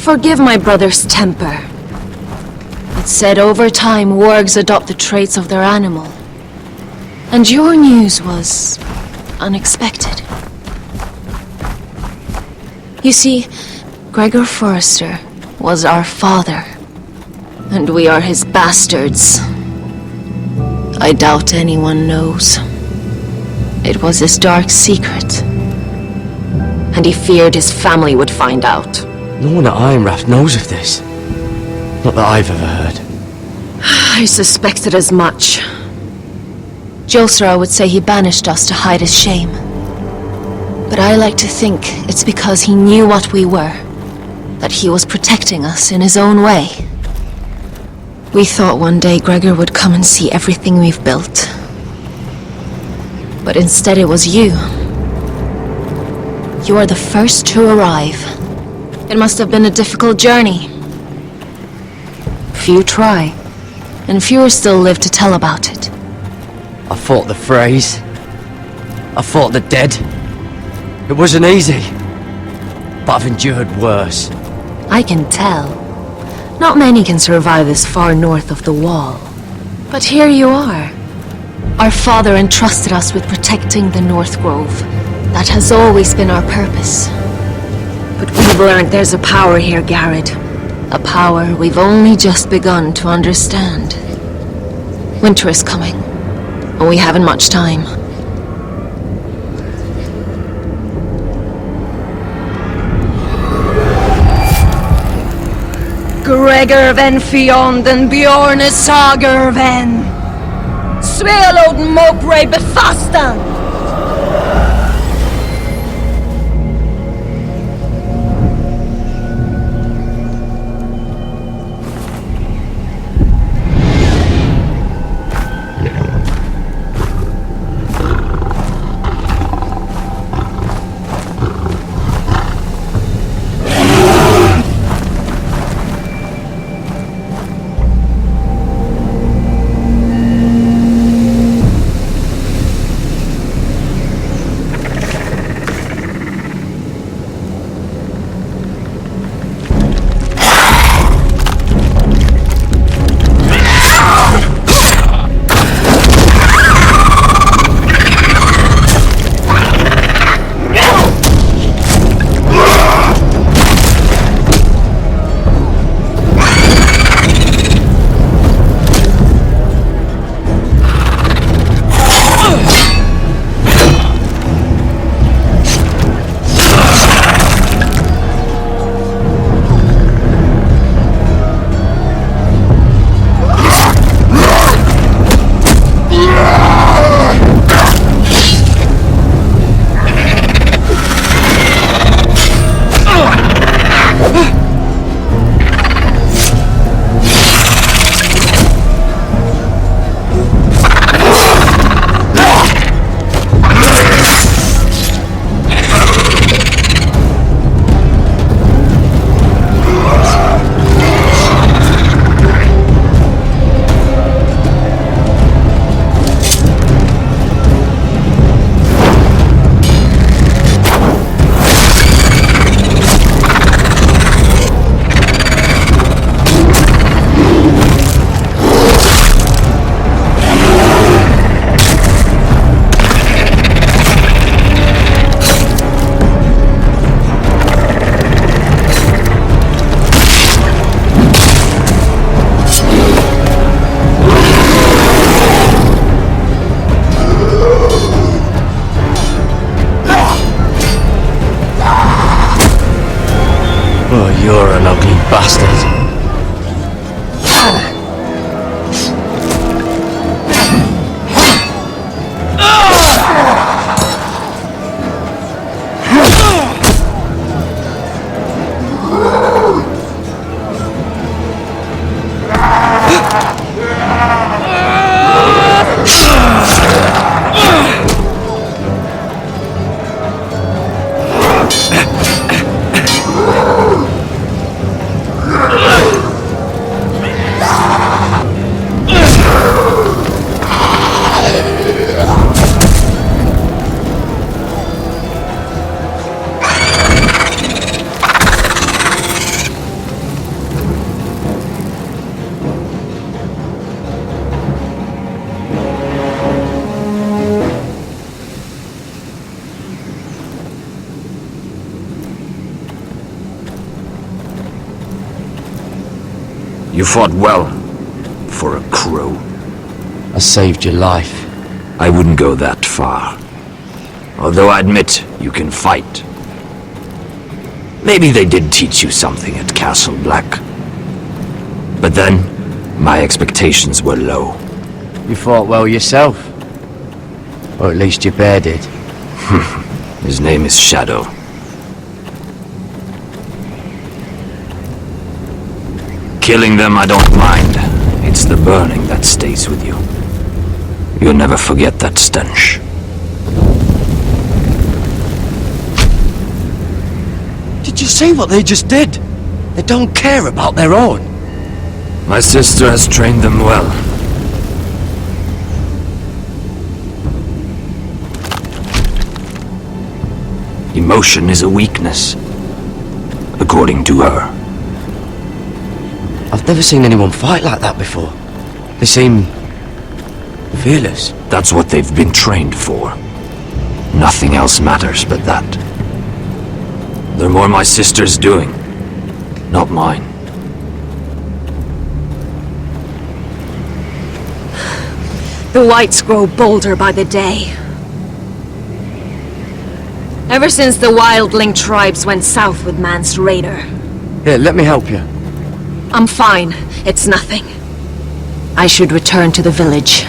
Speaker 16: Forgive my brother's temper. It's said over time wargs adopt the traits of their animal. And your news was unexpected. You see, Gregor Forrester was our father, and we are his bastards. I doubt anyone knows. It was his dark secret, and he feared his family would find out.
Speaker 8: No one at Ironrath knows of this. Not that I've ever heard.
Speaker 16: I suspected as much. Josra would say he banished us to hide his shame. But I like to think it's because he knew what we were. That he was protecting us in his own way. We thought one day Gregor would come and see everything we've built. But instead it was you. You are the first to arrive. It must have been a difficult journey. Few try, and fewer still live to tell about it.
Speaker 8: I fought the Freys. I fought the dead. It wasn't easy, but I've endured worse.
Speaker 16: I can tell. Not many can survive this far north of the Wall. But here you are. Our father entrusted us with protecting the North Grove. That has always been our purpose. But we've learned there's a power here, Garrett. A power we've only just begun to understand. Winter is coming, and we haven't much time.
Speaker 19: Gregor ven Fionden Bjorne Sager ven Sveloden Mowbray befastan.
Speaker 17: You fought well. For a crow.
Speaker 2: I saved your life.
Speaker 17: I wouldn't go that far. Although I admit you can fight. Maybe they did teach you something at Castle Black. But then, my expectations were low.
Speaker 2: You fought well yourself. Or at least your bear did.
Speaker 17: His name is Shadow. Killing them I don't mind. It's the burning that stays with you. You'll never forget that stench.
Speaker 8: Did you see what they just did? They don't care about their own.
Speaker 17: My sister has trained them well. Emotion is a weakness, according to her.
Speaker 2: I've never seen anyone fight like that before. They seem fearless.
Speaker 17: That's what they've been trained for. Nothing else matters but that. They're more my sister's doing, not mine.
Speaker 16: The whites grow bolder by the day. Ever since the wildling tribes went south with Mance Raider.
Speaker 2: Here, let me help you.
Speaker 16: I'm fine. It's nothing. I should return to the village.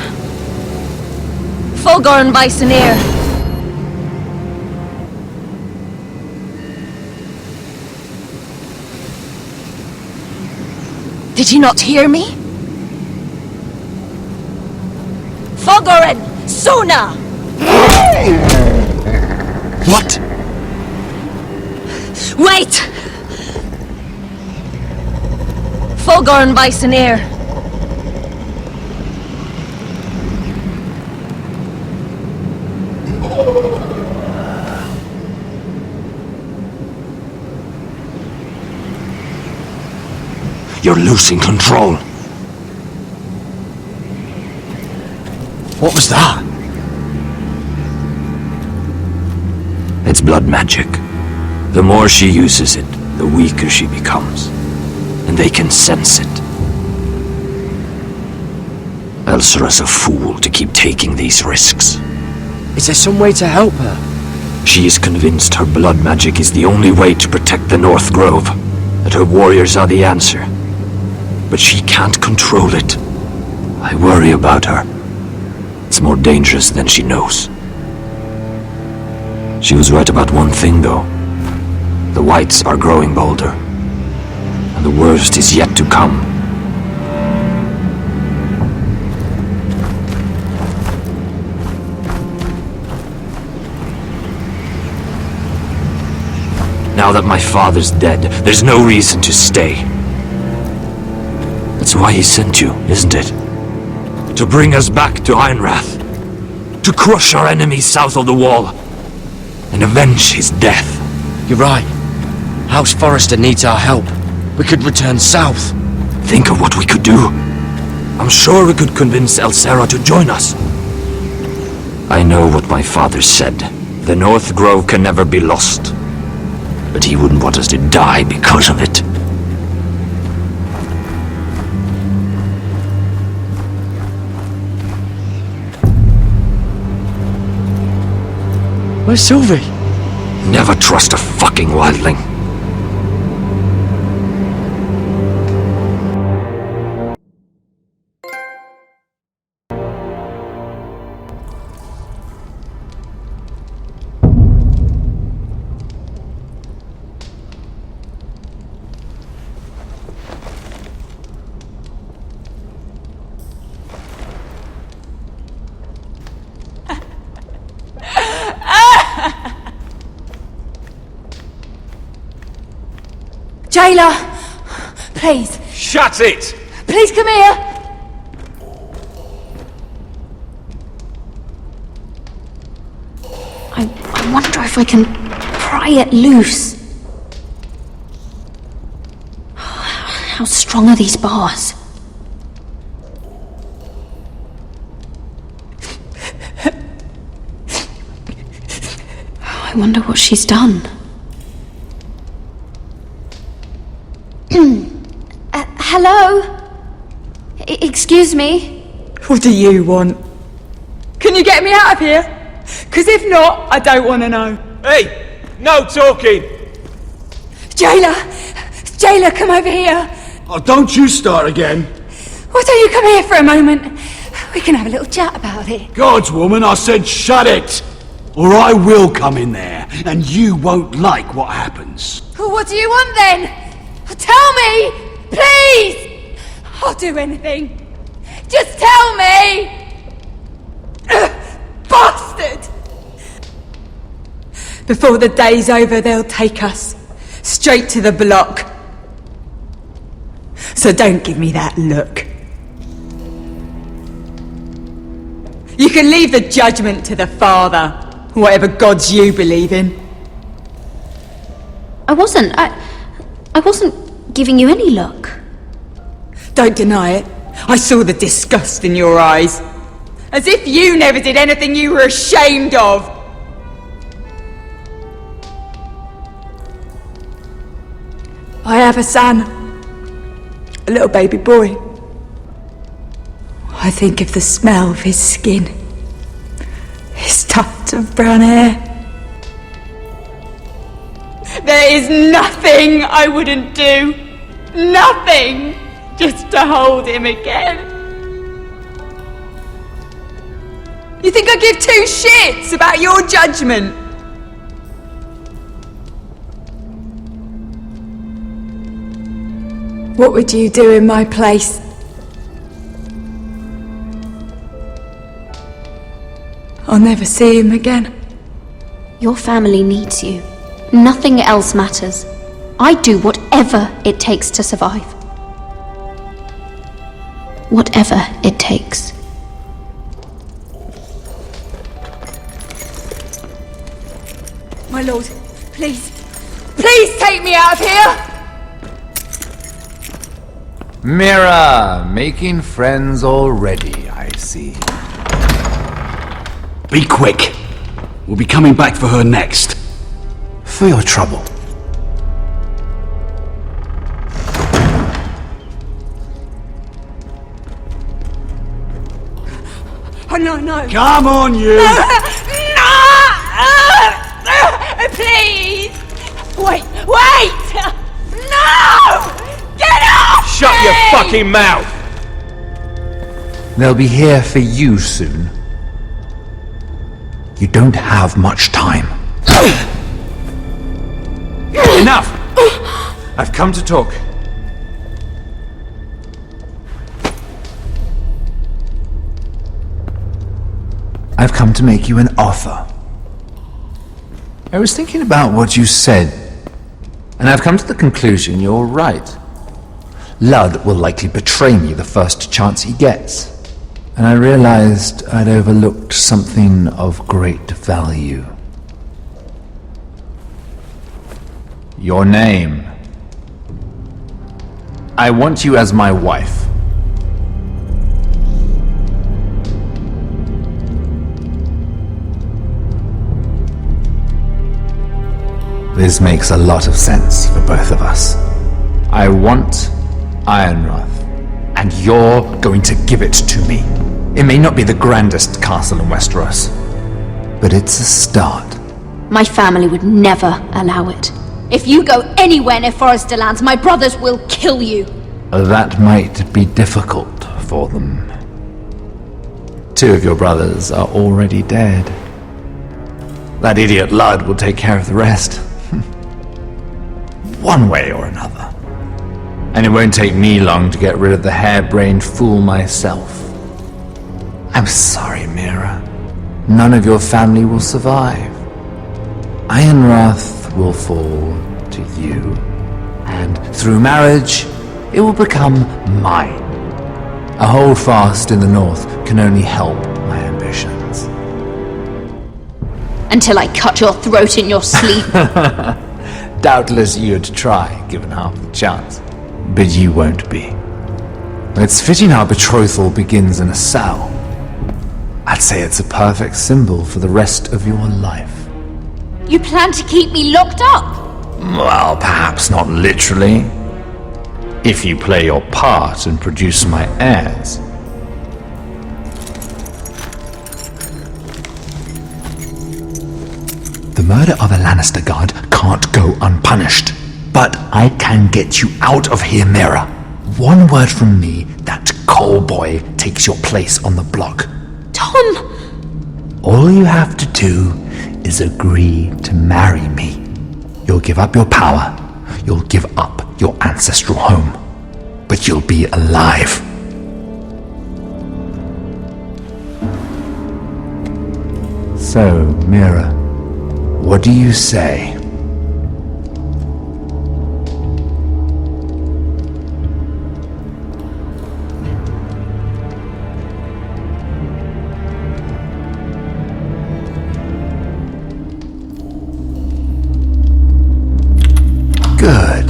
Speaker 16: Fulgorn Bisoneer! Did you not hear me? Fulgorn! Sona!
Speaker 17: What?
Speaker 16: Wait! Fulgorn Bisoneer.
Speaker 17: You're losing control.
Speaker 8: What was that?
Speaker 17: It's blood magic. The more she uses it, the weaker she becomes. And they can sense it. Elsera's a fool to keep taking these risks.
Speaker 2: Is there some way to help her?
Speaker 17: She is convinced her blood magic is the only way to protect the North Grove, that her warriors are the answer. But she can't control it. I worry about her. It's more dangerous than she knows. She was right about one thing, though. The whites are growing bolder. And the worst is yet to come. Now that my father's dead, there's no reason to stay. That's why he sent you, isn't it? To bring us back to Ironrath. To crush our enemies south of the wall. And avenge his death.
Speaker 2: You're right. House Forrester needs our help. We could return south.
Speaker 17: Think of what we could do. I'm sure we could convince Elsera to join us. I know what my father said. The North Grove can never be lost. But he wouldn't want us to die because of it.
Speaker 2: Where's Sylvie?
Speaker 17: Never trust a fucking wildling.
Speaker 12: Jailer! Please.
Speaker 18: Shut it!
Speaker 12: Please come here!
Speaker 5: I wonder if I can pry it loose. How strong are these bars? I wonder what she's done.
Speaker 4: Hello?
Speaker 15: Excuse me?
Speaker 9: What do you want? Can you get me out of here? Because if not, I don't want to know.
Speaker 13: Hey! No talking!
Speaker 9: Jailer! Jailer, come over here!
Speaker 6: Oh, don't you start again.
Speaker 9: Why don't you come here for a moment? We can have a little chat about it.
Speaker 6: God's woman, I said shut it! Or I will come in there, and you won't like what happens.
Speaker 9: Well, what do you want then? Tell me! Please! I'll do anything. Just tell me! Bastard! Before the day's over, they'll take us straight to the block. So don't give me that look. You can leave the judgment to the Father, whatever gods you believe in.
Speaker 5: I wasn't giving you any look.
Speaker 9: Don't deny it. I saw the disgust in your eyes. As if you never did anything you were ashamed of. I have a son. A little baby boy. I think of the smell of his skin. His tufts of brown hair. There is nothing I wouldn't do. Nothing! Just to hold him again. You think I give two shits about your judgment? What would you do in my place? I'll never see him again.
Speaker 5: Your family needs you. Nothing else matters. I do whatever it takes to survive. Whatever it takes.
Speaker 9: My lord, please. Please take me out of here!
Speaker 3: Mira, making friends already, I see.
Speaker 6: Be quick. We'll be coming back for her next.
Speaker 3: For your trouble.
Speaker 9: Oh, no.
Speaker 6: Come on, you!
Speaker 9: No! Please! Wait! No! Get off!
Speaker 13: Shut your fucking mouth!
Speaker 3: They'll be here for you soon. You don't have much time.
Speaker 10: Enough! I've come to talk.
Speaker 3: I've come to make you an offer. I was thinking about what you said, and I've come to the conclusion you're right. Ludd will likely betray me the first chance he gets. And I realized I'd overlooked something of great value. Your name. I want you as my wife. This makes a lot of sense for both of us. I want Ironrath, and you're going to give it to me. It may not be the grandest castle in Westeros, but it's a start.
Speaker 5: My family would never allow it. If you go anywhere near Forrester lands, my brothers will kill you.
Speaker 3: That might be difficult for them. 2 of your brothers are already dead. That idiot Ludd will take care of the rest. One way or another. And it won't take me long to get rid of the harebrained fool myself. I'm sorry, Mira. None of your family will survive. Ironrath will fall to you, and through marriage, it will become mine. A holdfast in the north can only help my ambitions.
Speaker 5: Until I cut your throat in your sleep.
Speaker 3: Doubtless you'd try, given half the chance. But you won't be. It's fitting our betrothal begins in a cell. I'd say it's a perfect symbol for the rest of your life.
Speaker 5: You plan to keep me locked up?
Speaker 3: Well, perhaps not literally. if you play your part and produce my heirs. The murder of a Lannister guard can't go unpunished. But I can get you out of here, Mira. One word from me, that coal boy takes your place on the block.
Speaker 5: Tom!
Speaker 3: All you have to do is agree to marry me. You'll give up your power. You'll give up your ancestral home. But you'll be alive. So, Mira, what do you say? Good.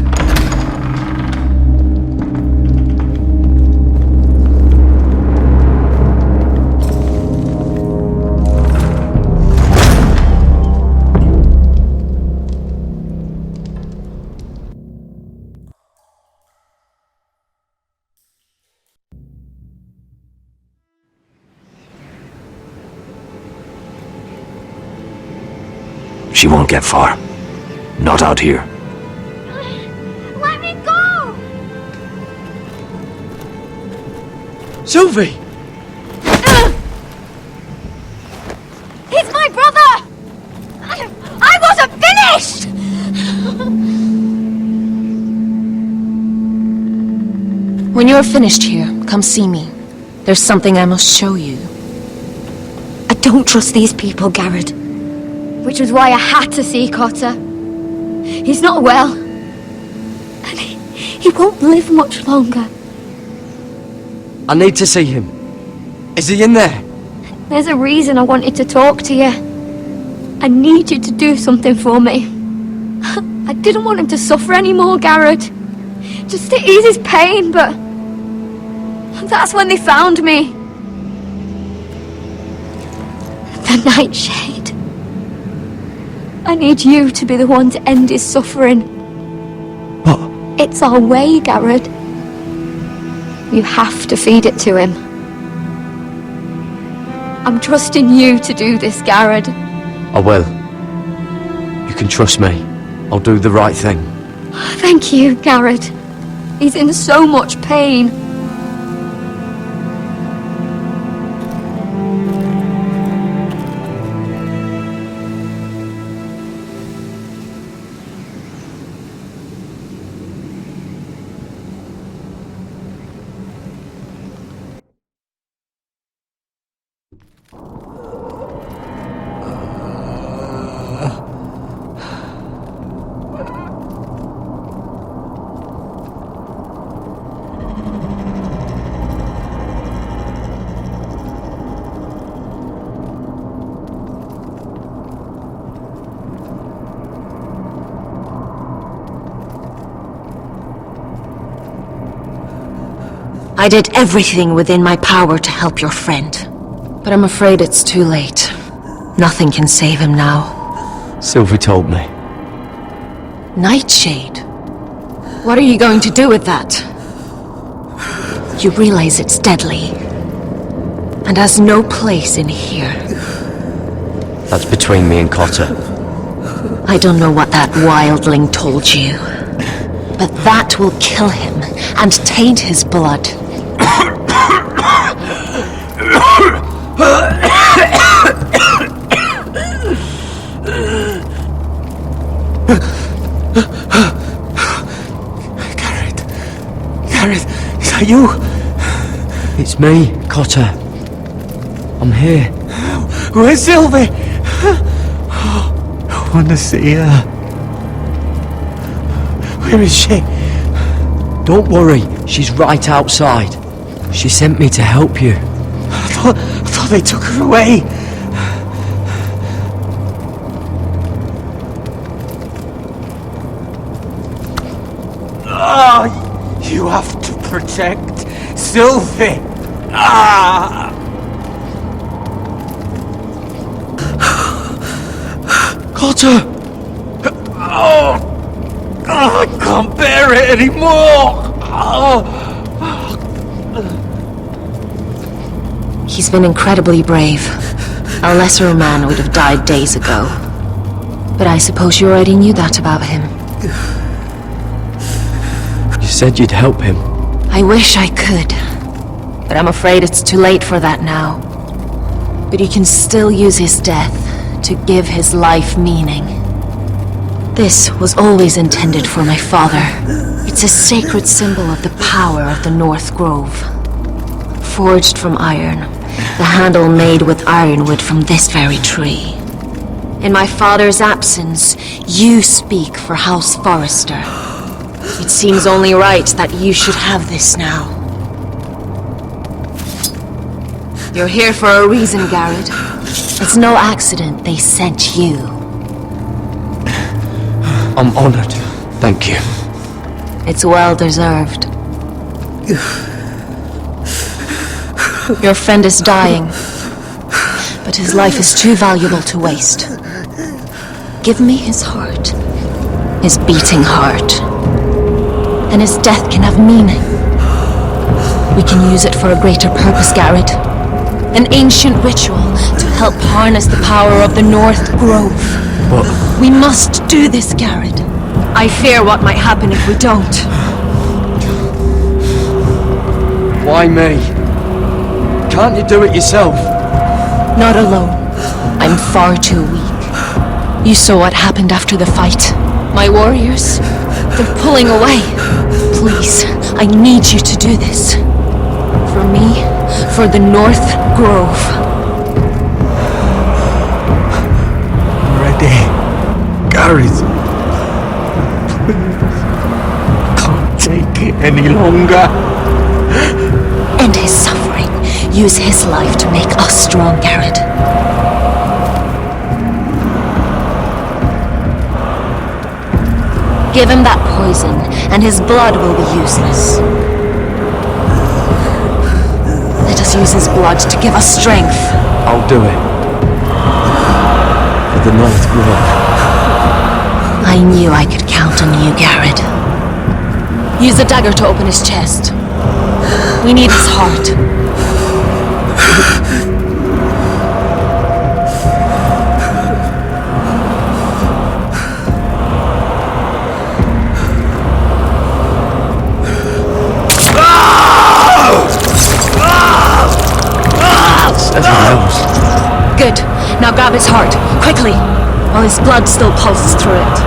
Speaker 17: She won't get far. Not out here.
Speaker 4: Let me go!
Speaker 8: Sylvie!
Speaker 4: He's my brother! I wasn't finished!
Speaker 16: When you're finished here, come see me. There's something I must show you.
Speaker 4: I don't trust these people, Garrett. Which was why I had to see Cotter. He's not well. And he won't live much longer.
Speaker 8: I need to see him. Is he in there?
Speaker 4: There's a reason I wanted to talk to you. I need you to do something for me. I didn't want him to suffer anymore, Garrett. Just to ease his pain, but... that's when they found me. The Nightshade. I need you to be the one to end his suffering.
Speaker 8: What?
Speaker 4: It's our way, Garrett. You have to feed it to him. I'm trusting you to do this, Garrett.
Speaker 8: I will. You can trust me. I'll do the right thing.
Speaker 4: Thank you, Garrett. He's in so much pain.
Speaker 16: I did everything within my power to help your friend. But I'm afraid it's too late. Nothing can save him now.
Speaker 8: Sylvie told me.
Speaker 16: Nightshade? What are you going to do with that? You realize it's deadly. And has no place in here.
Speaker 8: That's between me and Cotter.
Speaker 16: I don't know what that wildling told you. But that will kill him and taint his blood.
Speaker 8: Garrett, is that you? It's me, Cotter. I'm here.
Speaker 10: Where's Sylvie? I want to see her. Where is she?
Speaker 8: Don't worry, she's right outside. She sent me to help you.
Speaker 10: I thought they took her away. Oh, you have to protect Sylvie. Ah!
Speaker 8: Cotter!
Speaker 10: Oh, I can't bear it anymore.
Speaker 16: He's been incredibly brave. A lesser man would have died days ago. But I suppose you already knew that about him.
Speaker 2: You said you'd help him.
Speaker 16: I wish I could. But I'm afraid it's too late for that now. But you can still use his death to give his life meaning. This was always intended for my father. It's a sacred symbol of the power of the North Grove. Forged from iron, the handle made with ironwood from this very tree. In my father's absence, you speak for House Forrester. It seems only right that you should have this now. You're here for a reason, Garrett. It's no accident they sent you.
Speaker 7: I'm honored. Thank you.
Speaker 16: It's well deserved. Your friend is dying, but his life is too valuable to waste. Give me his heart, his beating heart, and his death can have meaning. We can use it for a greater purpose, Garrett. An ancient ritual to help harness the power of the North Grove.
Speaker 7: But
Speaker 16: we must do this, Garrett. I fear what might happen if we don't.
Speaker 8: Why me? Can't you do it yourself?
Speaker 16: Not alone. I'm far too weak. You saw what happened after the fight. My warriors, they're pulling away. Please, I need you to do this. For me, for the North Grove.
Speaker 7: I'm ready. Garrett. Can't take it any longer.
Speaker 16: End his suffering. Use his life to make us strong, Garrett. Give him that poison, and his blood will be useless. Let us use his blood to give us strength.
Speaker 2: I'll do it. For the North Grove.
Speaker 16: I knew I could count on you, Garrett. Use the dagger to open his chest. We need his heart. Good. Now grab his heart, quickly, while his blood still pulses through it.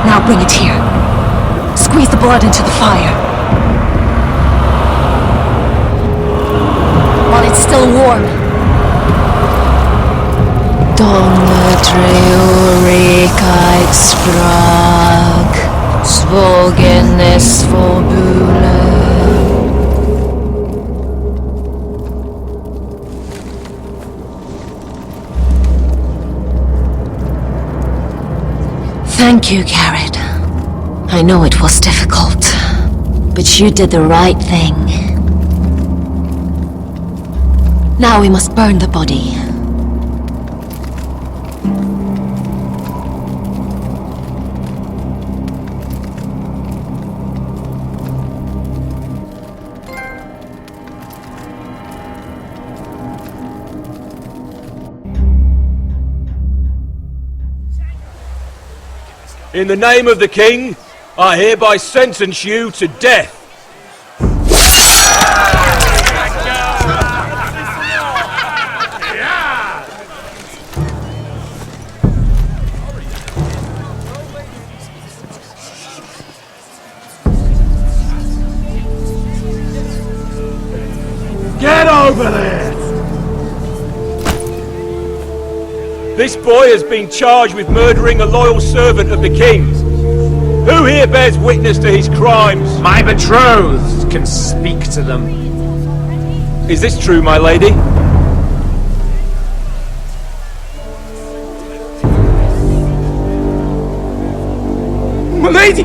Speaker 16: Now bring it here. Squeeze the blood into the fire. While it's still warm. Donne treurigheid sprak, svogenes forbule. Thank you, Garrett. I know it was difficult, but you did the right thing. Now we must burn the body.
Speaker 18: In the name of the king, I hereby sentence you to death.
Speaker 6: Get over there!
Speaker 18: This boy has been charged with murdering a loyal servant of the king's. Who here bears witness to his crimes?
Speaker 10: My betrothed can speak to them.
Speaker 18: Is this true, my lady?
Speaker 10: My lady!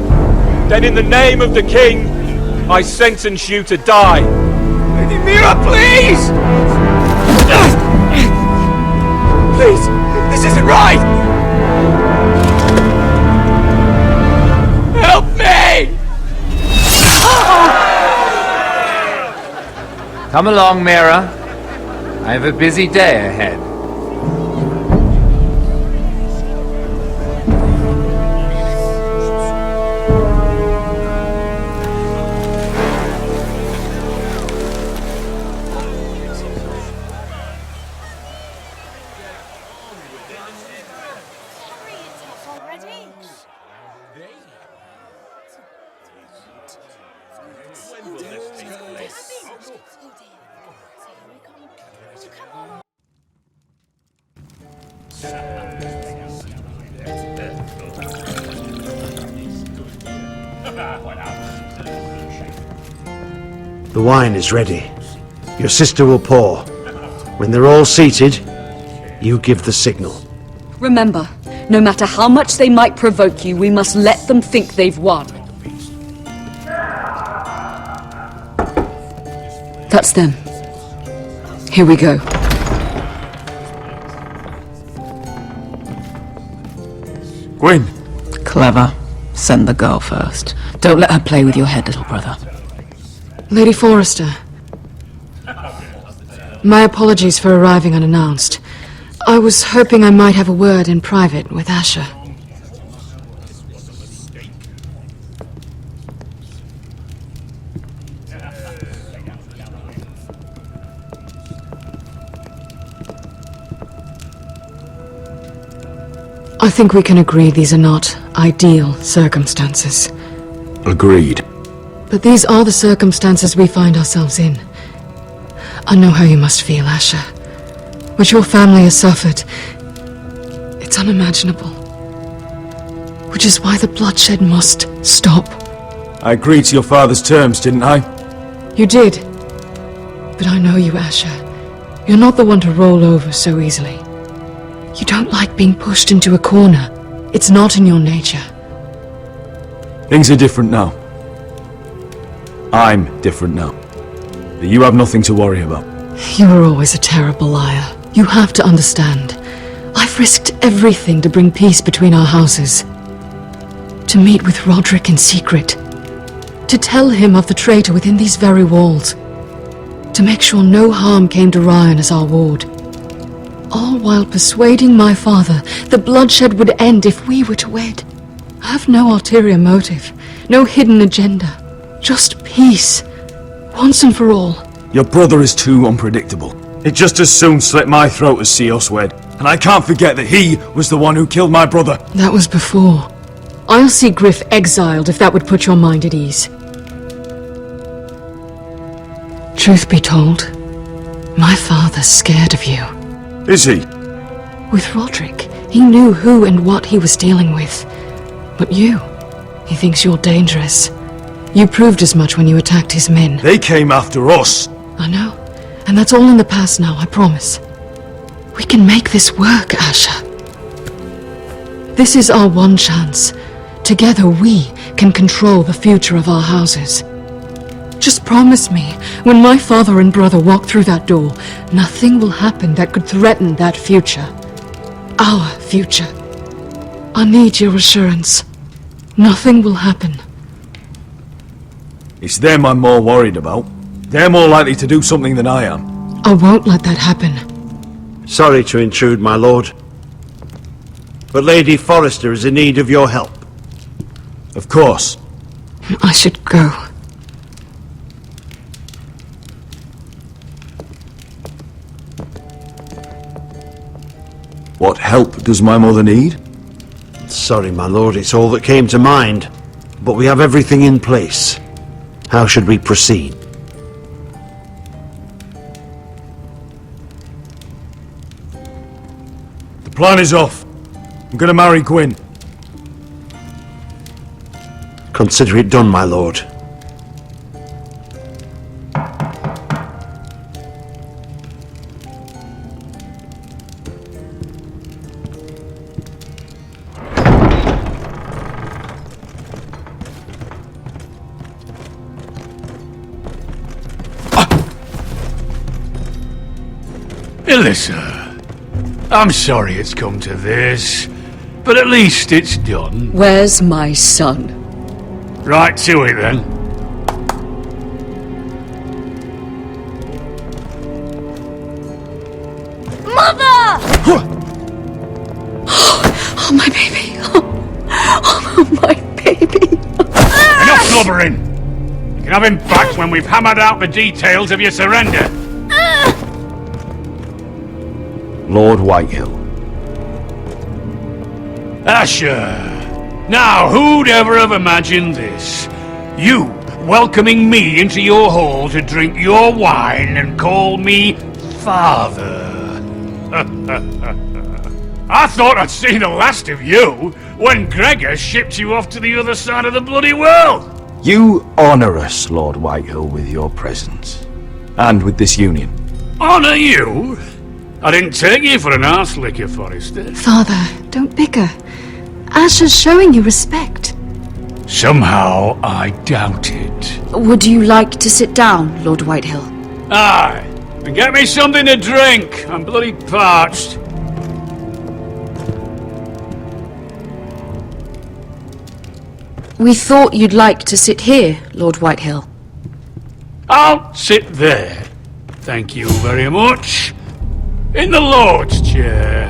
Speaker 18: Then in the name of the king, I sentence you to die.
Speaker 10: Mira, please! Please, this isn't right! Help me!
Speaker 3: Come along, Mira. I have a busy day ahead.
Speaker 14: The wine is ready. Your sister will pour. When they're all seated, you give the signal.
Speaker 19: Remember, no matter how much they might provoke you, we must let them think they've won. That's them. Here we go.
Speaker 6: Gwyn!
Speaker 21: Clever. Send the girl first. Don't let her play with your head, little brother.
Speaker 12: Lady Forrester. My apologies for arriving unannounced. I was hoping I might have a word in private with Asher. I think we can agree these are not ideal circumstances.
Speaker 6: Agreed.
Speaker 12: But these are the circumstances we find ourselves in. I know how you must feel, Asher. What your family has suffered, it's unimaginable. Which is why the bloodshed must stop.
Speaker 6: I agreed to your father's terms, didn't I?
Speaker 12: You did. But I know you, Asher. You're not the one to roll over so easily. You don't like being pushed into a corner. It's not in your nature.
Speaker 6: Things are different now. I'm different now. You have nothing to worry about.
Speaker 12: You were always a terrible liar. You have to understand. I've risked everything to bring peace between our houses. To meet with Roderick in secret. To tell him of the traitor within these very walls. To make sure no harm came to Ryan as our ward. All while persuading my father the bloodshed would end if we were to wed. I have no ulterior motive. No hidden agenda. Just peace. Once and for all.
Speaker 6: Your brother is too unpredictable. He'd just as soon slit my throat as see us wed. And I can't forget that he was the one who killed my brother.
Speaker 12: That was before. I'll see Griff exiled if that would put your mind at ease. Truth be told, my father's scared of you.
Speaker 6: Is he?
Speaker 12: With Roderick, he knew who and what he was dealing with. But you, he thinks you're dangerous. You proved as much when you attacked his men.
Speaker 6: They came after us.
Speaker 12: I know. And that's all in the past now, I promise. We can make this work, Asher. This is our one chance. Together we can control the future of our houses. Just promise me, when my father and brother walk through that door, nothing will happen that could threaten that future. Our future. I need your assurance. Nothing will happen.
Speaker 6: It's them I'm more worried about. They're more likely to do something than I am.
Speaker 12: I won't let that happen.
Speaker 14: Sorry to intrude, my lord. But Lady Forrester is in need of your help.
Speaker 6: Of course.
Speaker 12: I should go.
Speaker 6: What help does my mother need?
Speaker 14: Sorry, my lord, it's all that came to mind. But we have everything in place. How should we proceed?
Speaker 6: The plan is off. I'm gonna marry Gwyn.
Speaker 14: Consider it done, my lord.
Speaker 18: Elissa, I'm sorry it's come to this, but at least it's done.
Speaker 19: Where's my son?
Speaker 18: Right to it then.
Speaker 4: Mother!
Speaker 19: Oh, my baby. Oh, my baby.
Speaker 18: Enough blubbering! You can have him back when we've hammered out the details of your surrender.
Speaker 14: Lord Whitehill.
Speaker 18: Asher! Now, who'd ever have imagined this? You welcoming me into your hall to drink your wine and call me father. I thought I'd seen the last of you when Gregor shipped you off to the other side of the bloody world.
Speaker 14: You honour us, Lord Whitehill, with your presence. And with this union.
Speaker 18: Honour you? I didn't take you for an arse licker, Forrester.
Speaker 12: Father, don't bicker. Asher's showing you respect.
Speaker 18: Somehow I doubt it.
Speaker 19: Would you like to sit down, Lord Whitehill?
Speaker 18: Aye, and get me something to drink. I'm bloody parched.
Speaker 19: We thought you'd like to sit here, Lord Whitehill.
Speaker 18: I'll sit there. Thank you very much. In the Lord's chair.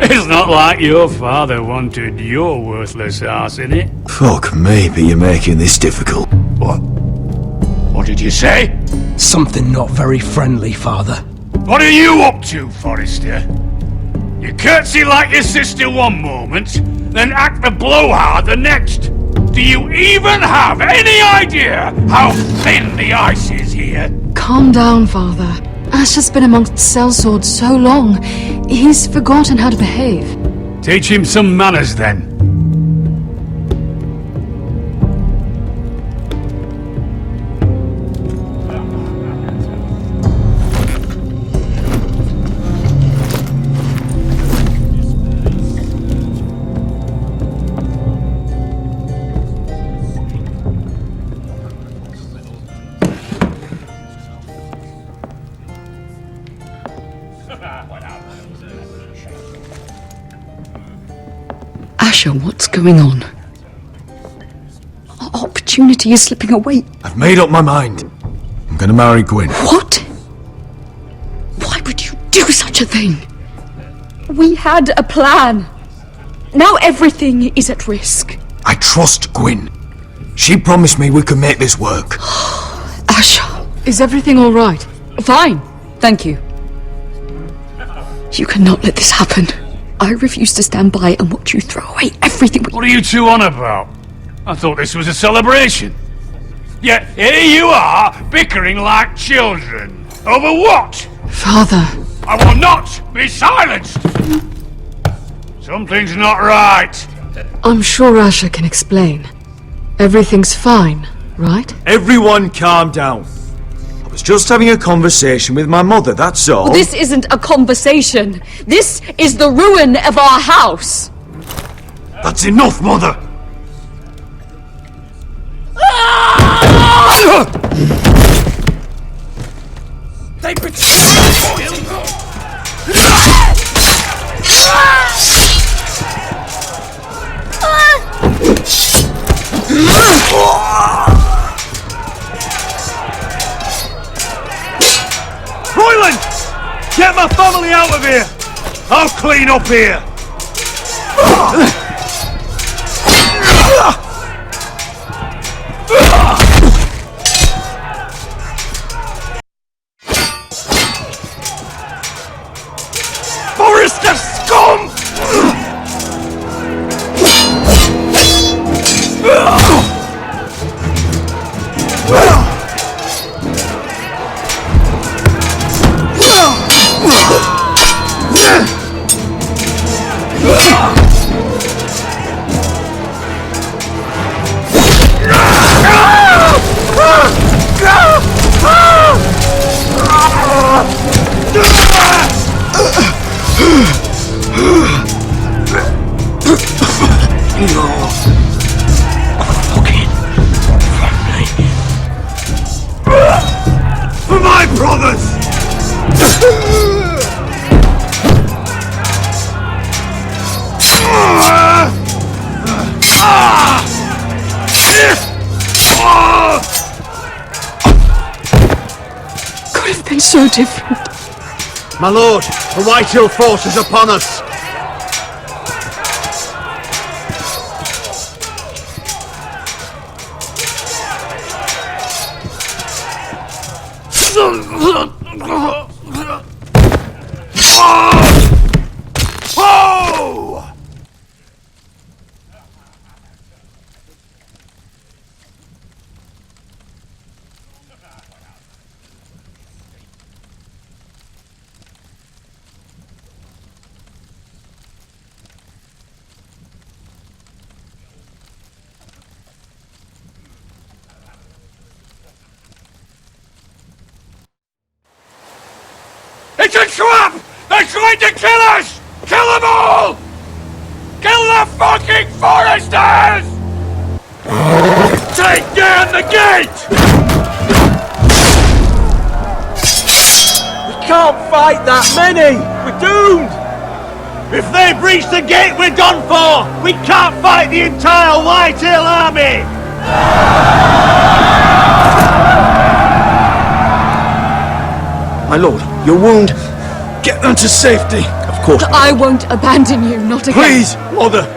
Speaker 18: It's not like your father wanted your worthless ass in it.
Speaker 10: Fuck me, but you're making this difficult.
Speaker 18: What? What did you say?
Speaker 13: Something not very friendly, Father.
Speaker 18: What are you up to, Forrester? You curtsy like your sister one moment, then act the blowhard the next. Do you even have any idea how thin the ice is here?
Speaker 12: Calm down, Father. Asher's been amongst sellswords so long, he's forgotten how to behave.
Speaker 18: Teach him some manners, then.
Speaker 19: Asher, what's going on? Our opportunity is slipping away.
Speaker 10: I've made up my mind. I'm gonna marry Gwyn.
Speaker 19: What? Why would you do such a thing? We had a plan. Now everything is at risk.
Speaker 10: I trust Gwyn. She promised me we could make this work.
Speaker 19: Asher.
Speaker 12: Is everything all right?
Speaker 19: Fine, thank you. You cannot let this happen. I refuse to stand by and watch you throw away everything we...
Speaker 18: What are you two on about? I thought this was a celebration. Yet here you are, bickering like children. Over what?
Speaker 12: Father.
Speaker 18: I will not be silenced! Something's not right.
Speaker 12: I'm sure Asher can explain. Everything's fine, right?
Speaker 6: Everyone calm down. I was just having a conversation with my mother, that's all.
Speaker 19: Well, this isn't a conversation. This is the ruin of our house.
Speaker 6: That's enough, Mother!
Speaker 13: They betrayed
Speaker 6: Royland! Get my family out of here! I'll clean up here!
Speaker 13: Forrester scum!
Speaker 12: Could have been so different.
Speaker 14: My lord, the Whitehill force is upon us!
Speaker 18: It's a trap! They're trying to kill us! Kill them all! Kill the fucking Forresters! Take down the gate!
Speaker 14: We can't fight that many! We're doomed! If they breach the gate, we're done for! We can't fight the entire Whitehill army!
Speaker 6: My lord, your wound. Get them to safety. Of course.
Speaker 12: I won't abandon you, not again.
Speaker 6: Please, mother.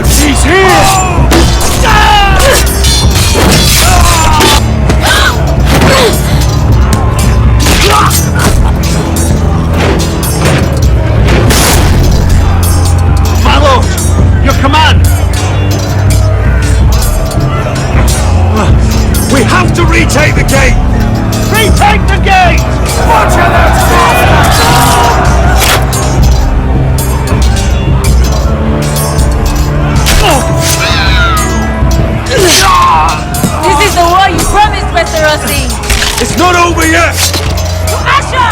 Speaker 18: He's here!
Speaker 14: My lord, your command!
Speaker 18: We have to retake the gate!
Speaker 14: Retake the gate!
Speaker 18: Watch out,
Speaker 9: This is the war you promised, Westeros!
Speaker 18: It's not over yet!
Speaker 9: Asha!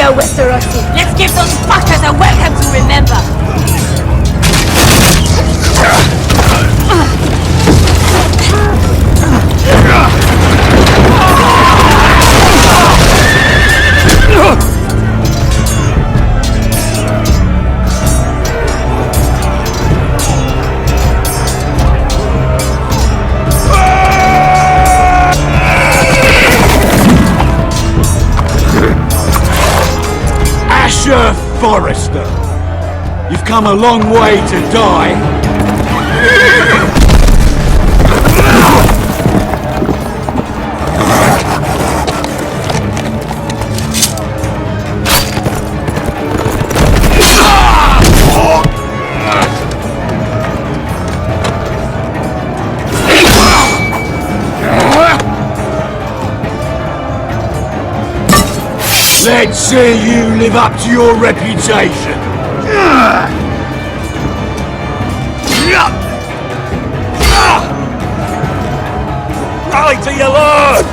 Speaker 9: Westeros. Let's give those fuckers a welcome to remember.
Speaker 18: Forrester, you've come a long way to die. Let's see you live up to your reputation. Rally to your lord!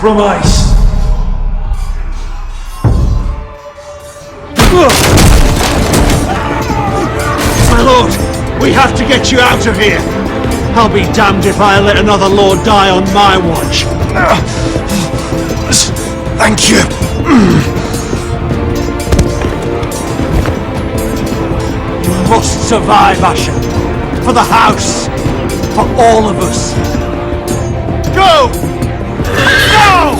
Speaker 6: from ice.
Speaker 14: My lord, we have to get you out of here. I'll be damned if I let another lord die on my watch.
Speaker 10: Thank you.
Speaker 14: You must survive, Asher. For the house. For all of us. Go! Go!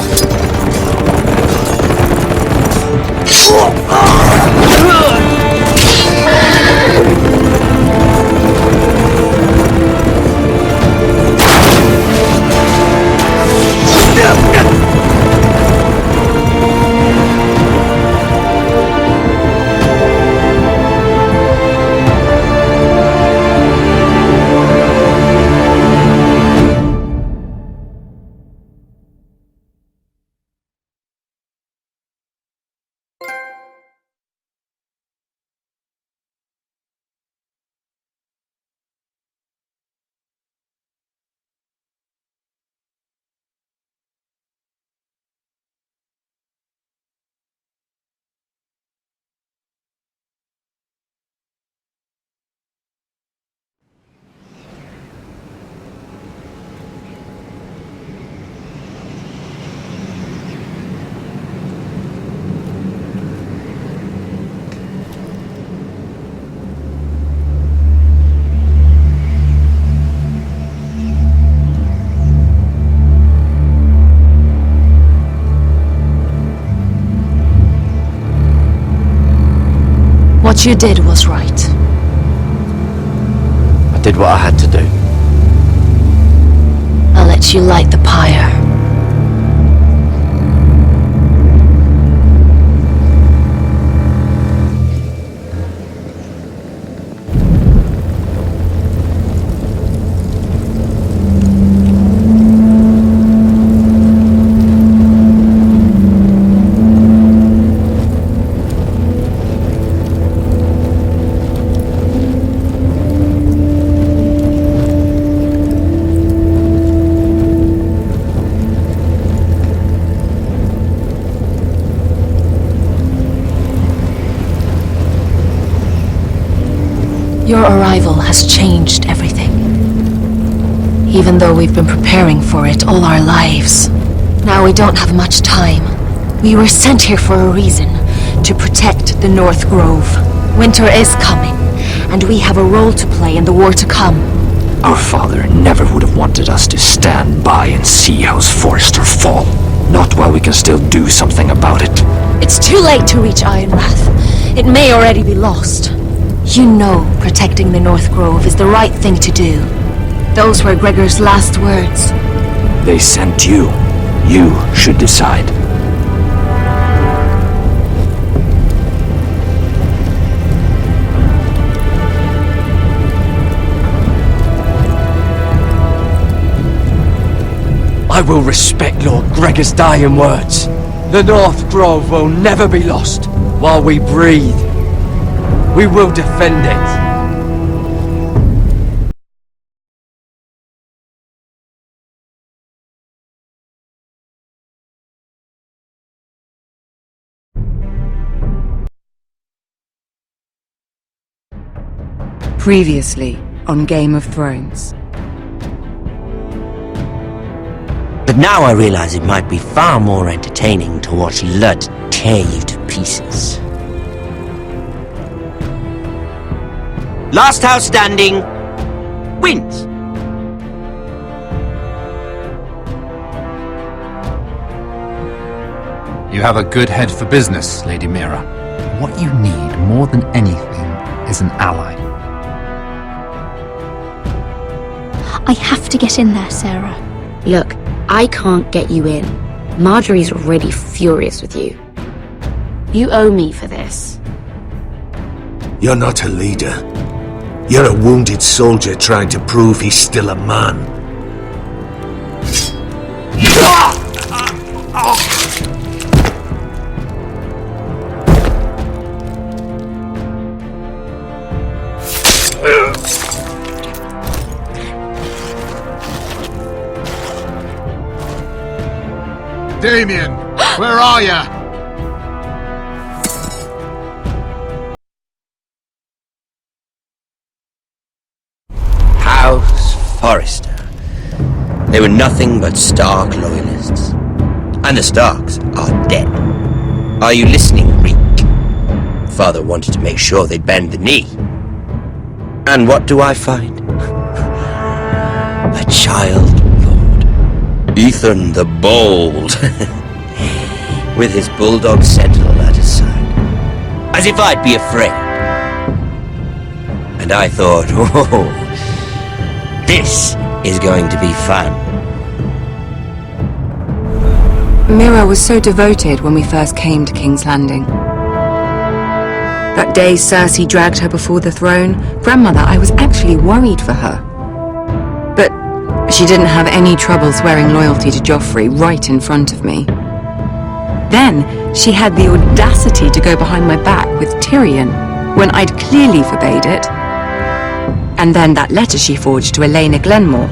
Speaker 16: What you did was right.
Speaker 2: I did what I had to do.
Speaker 16: I'll let you light the pyre. Your arrival has changed everything. Even though we've been preparing for it all our lives. Now we don't have much time. We were sent here for a reason. To protect the North Grove. Winter is coming, and we have a role to play in the war to come.
Speaker 17: Our father never would have wanted us to stand by and see House Forrester fall. Not while we can still do something about it.
Speaker 16: It's too late to reach Ironrath. It may already be lost. You know protecting the North Grove is the right thing to do. Those were Gregor's last words.
Speaker 17: They sent you. You should decide.
Speaker 8: I will respect Lord Gregor's dying words. The North Grove will never be lost while we breathe. We will defend it.
Speaker 21: Previously on Game of Thrones.
Speaker 1: But now I realize it might be far more entertaining to watch Lud tear you to pieces. Last house standing wins.
Speaker 3: You have a good head for business, Lady Mira. What you need more than anything is an ally.
Speaker 4: I have to get in there, Sarah.
Speaker 5: Look, I can't get you in. Marjorie's already furious with you. You owe me for this.
Speaker 14: You're not a leader. You're a wounded soldier trying to prove he's still a man.
Speaker 20: Damien, where are ya?
Speaker 1: House Forrester. They were nothing but Stark loyalists. And the Starks are dead. Are you listening, Reek? Father wanted to make sure they'd bend the knee. And what do I find? A child lord. Ethan the Bold. With his bulldog sentinel at his side. As if I'd be afraid. And I thought, oh, this is going to be fun.
Speaker 21: Mira was so devoted when we first came to King's Landing. That day Cersei dragged her before the throne, Grandmother, I was actually worried for her. But she didn't have any trouble swearing loyalty to Joffrey right in front of me. Then she had the audacity to go behind my back with Tyrion when I'd clearly forbade it. And then that letter she forged to Elena Glenmore,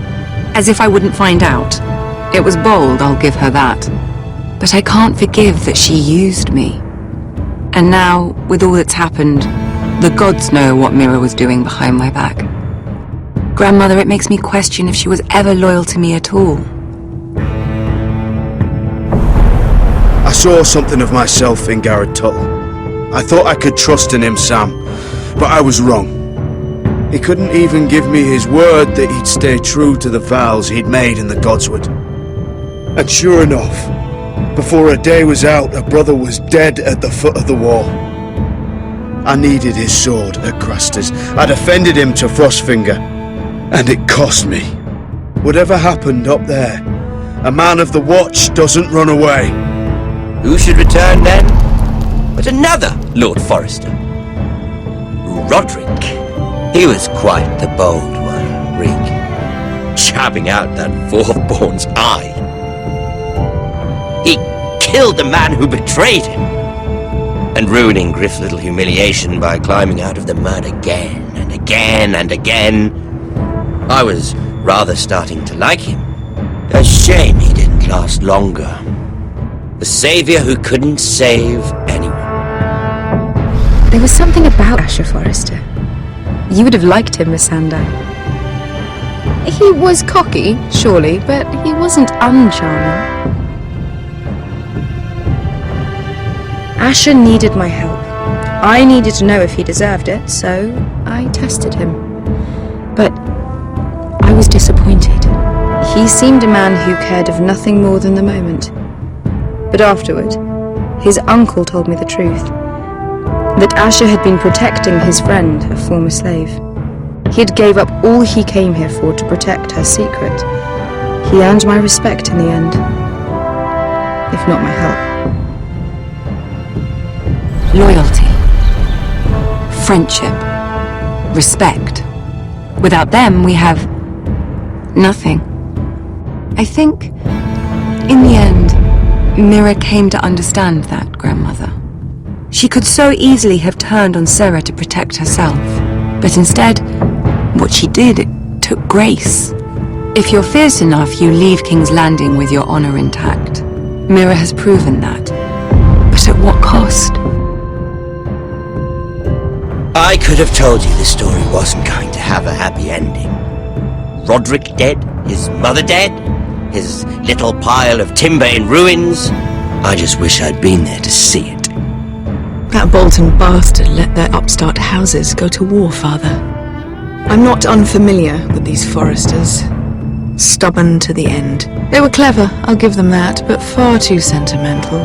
Speaker 21: as if I wouldn't find out. It was bold, I'll give her that. But I can't forgive that she used me. And now, with all that's happened, the gods know what Mira was doing behind my back. Grandmother, it makes me question if she was ever loyal to me at all.
Speaker 14: I saw something of myself in Garrett Tuttle. I thought I could trust in him, Sam, but I was wrong. He couldn't even give me his word that he'd stay true to the vows he'd made in the Godswood. And sure enough, before a day was out, a brother was dead at the foot of the wall. I needed his sword at Craster's. I defended him to Frostfinger, and it cost me. Whatever happened up there, a man of the Watch doesn't run away.
Speaker 1: Who should return then? But another Lord Forrester. Roderick. He was quite the bold one, Reek. Chapping out that fourth-born's eye. He killed the man who betrayed him. And ruining Griff's little humiliation by climbing out of the mud again and again and again. I was rather starting to like him. A shame he didn't last longer. The savior who couldn't save anyone.
Speaker 22: There was something about Asher Forrester. You would have liked him, Miss Sandai. He was cocky, surely, but he wasn't uncharming. Asher needed my help. I needed to know if he deserved it, so I tested him. But I was disappointed. He seemed a man who cared of nothing more than the moment. But afterward, his uncle told me the truth. That Asher had been protecting his friend, a former slave. He had gave up all he came here for to protect her secret. He earned my respect in the end, if not my help.
Speaker 21: Loyalty. Friendship. Respect. Without them, we have nothing. I think, in the end, Mira came to understand that, Grandmother. She could so easily have turned on Sarah to protect herself, but instead, what she did, it took grace. If you're fierce enough, you leave King's Landing with your honor intact. Mira has proven that. But at what cost?
Speaker 1: I could have told you this story wasn't going to have a happy ending. Roderick dead, his mother dead, his little pile of timber in ruins. I just wish I'd been there to see it.
Speaker 23: That Bolton bastard let their upstart houses go to war, Father. I'm not unfamiliar with these Forresters. Stubborn to the end. They were clever, I'll give them that, but far too sentimental.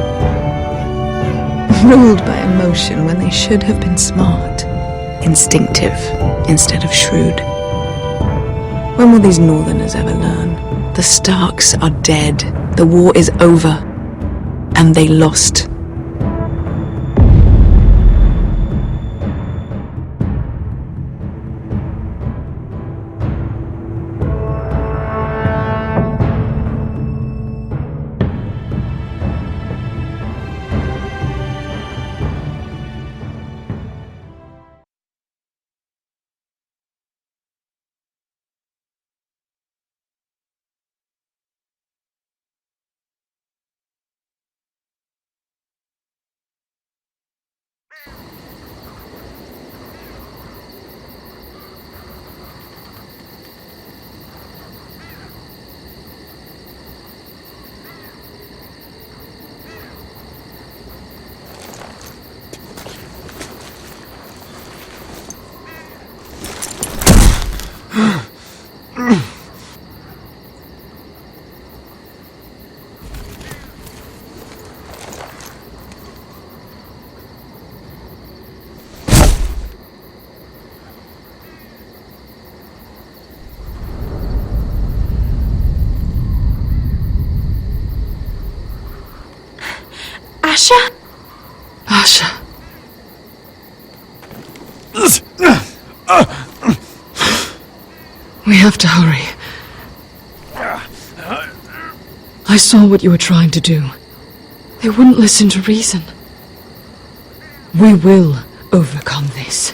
Speaker 23: Ruled by emotion when they should have been smart. Instinctive instead of shrewd. When will these Northerners ever learn? The Starks are dead. The war is over. And they lost.
Speaker 12: Asha?
Speaker 21: Asha. We have to hurry. I saw what you were trying to do. They wouldn't listen to reason. We will overcome this.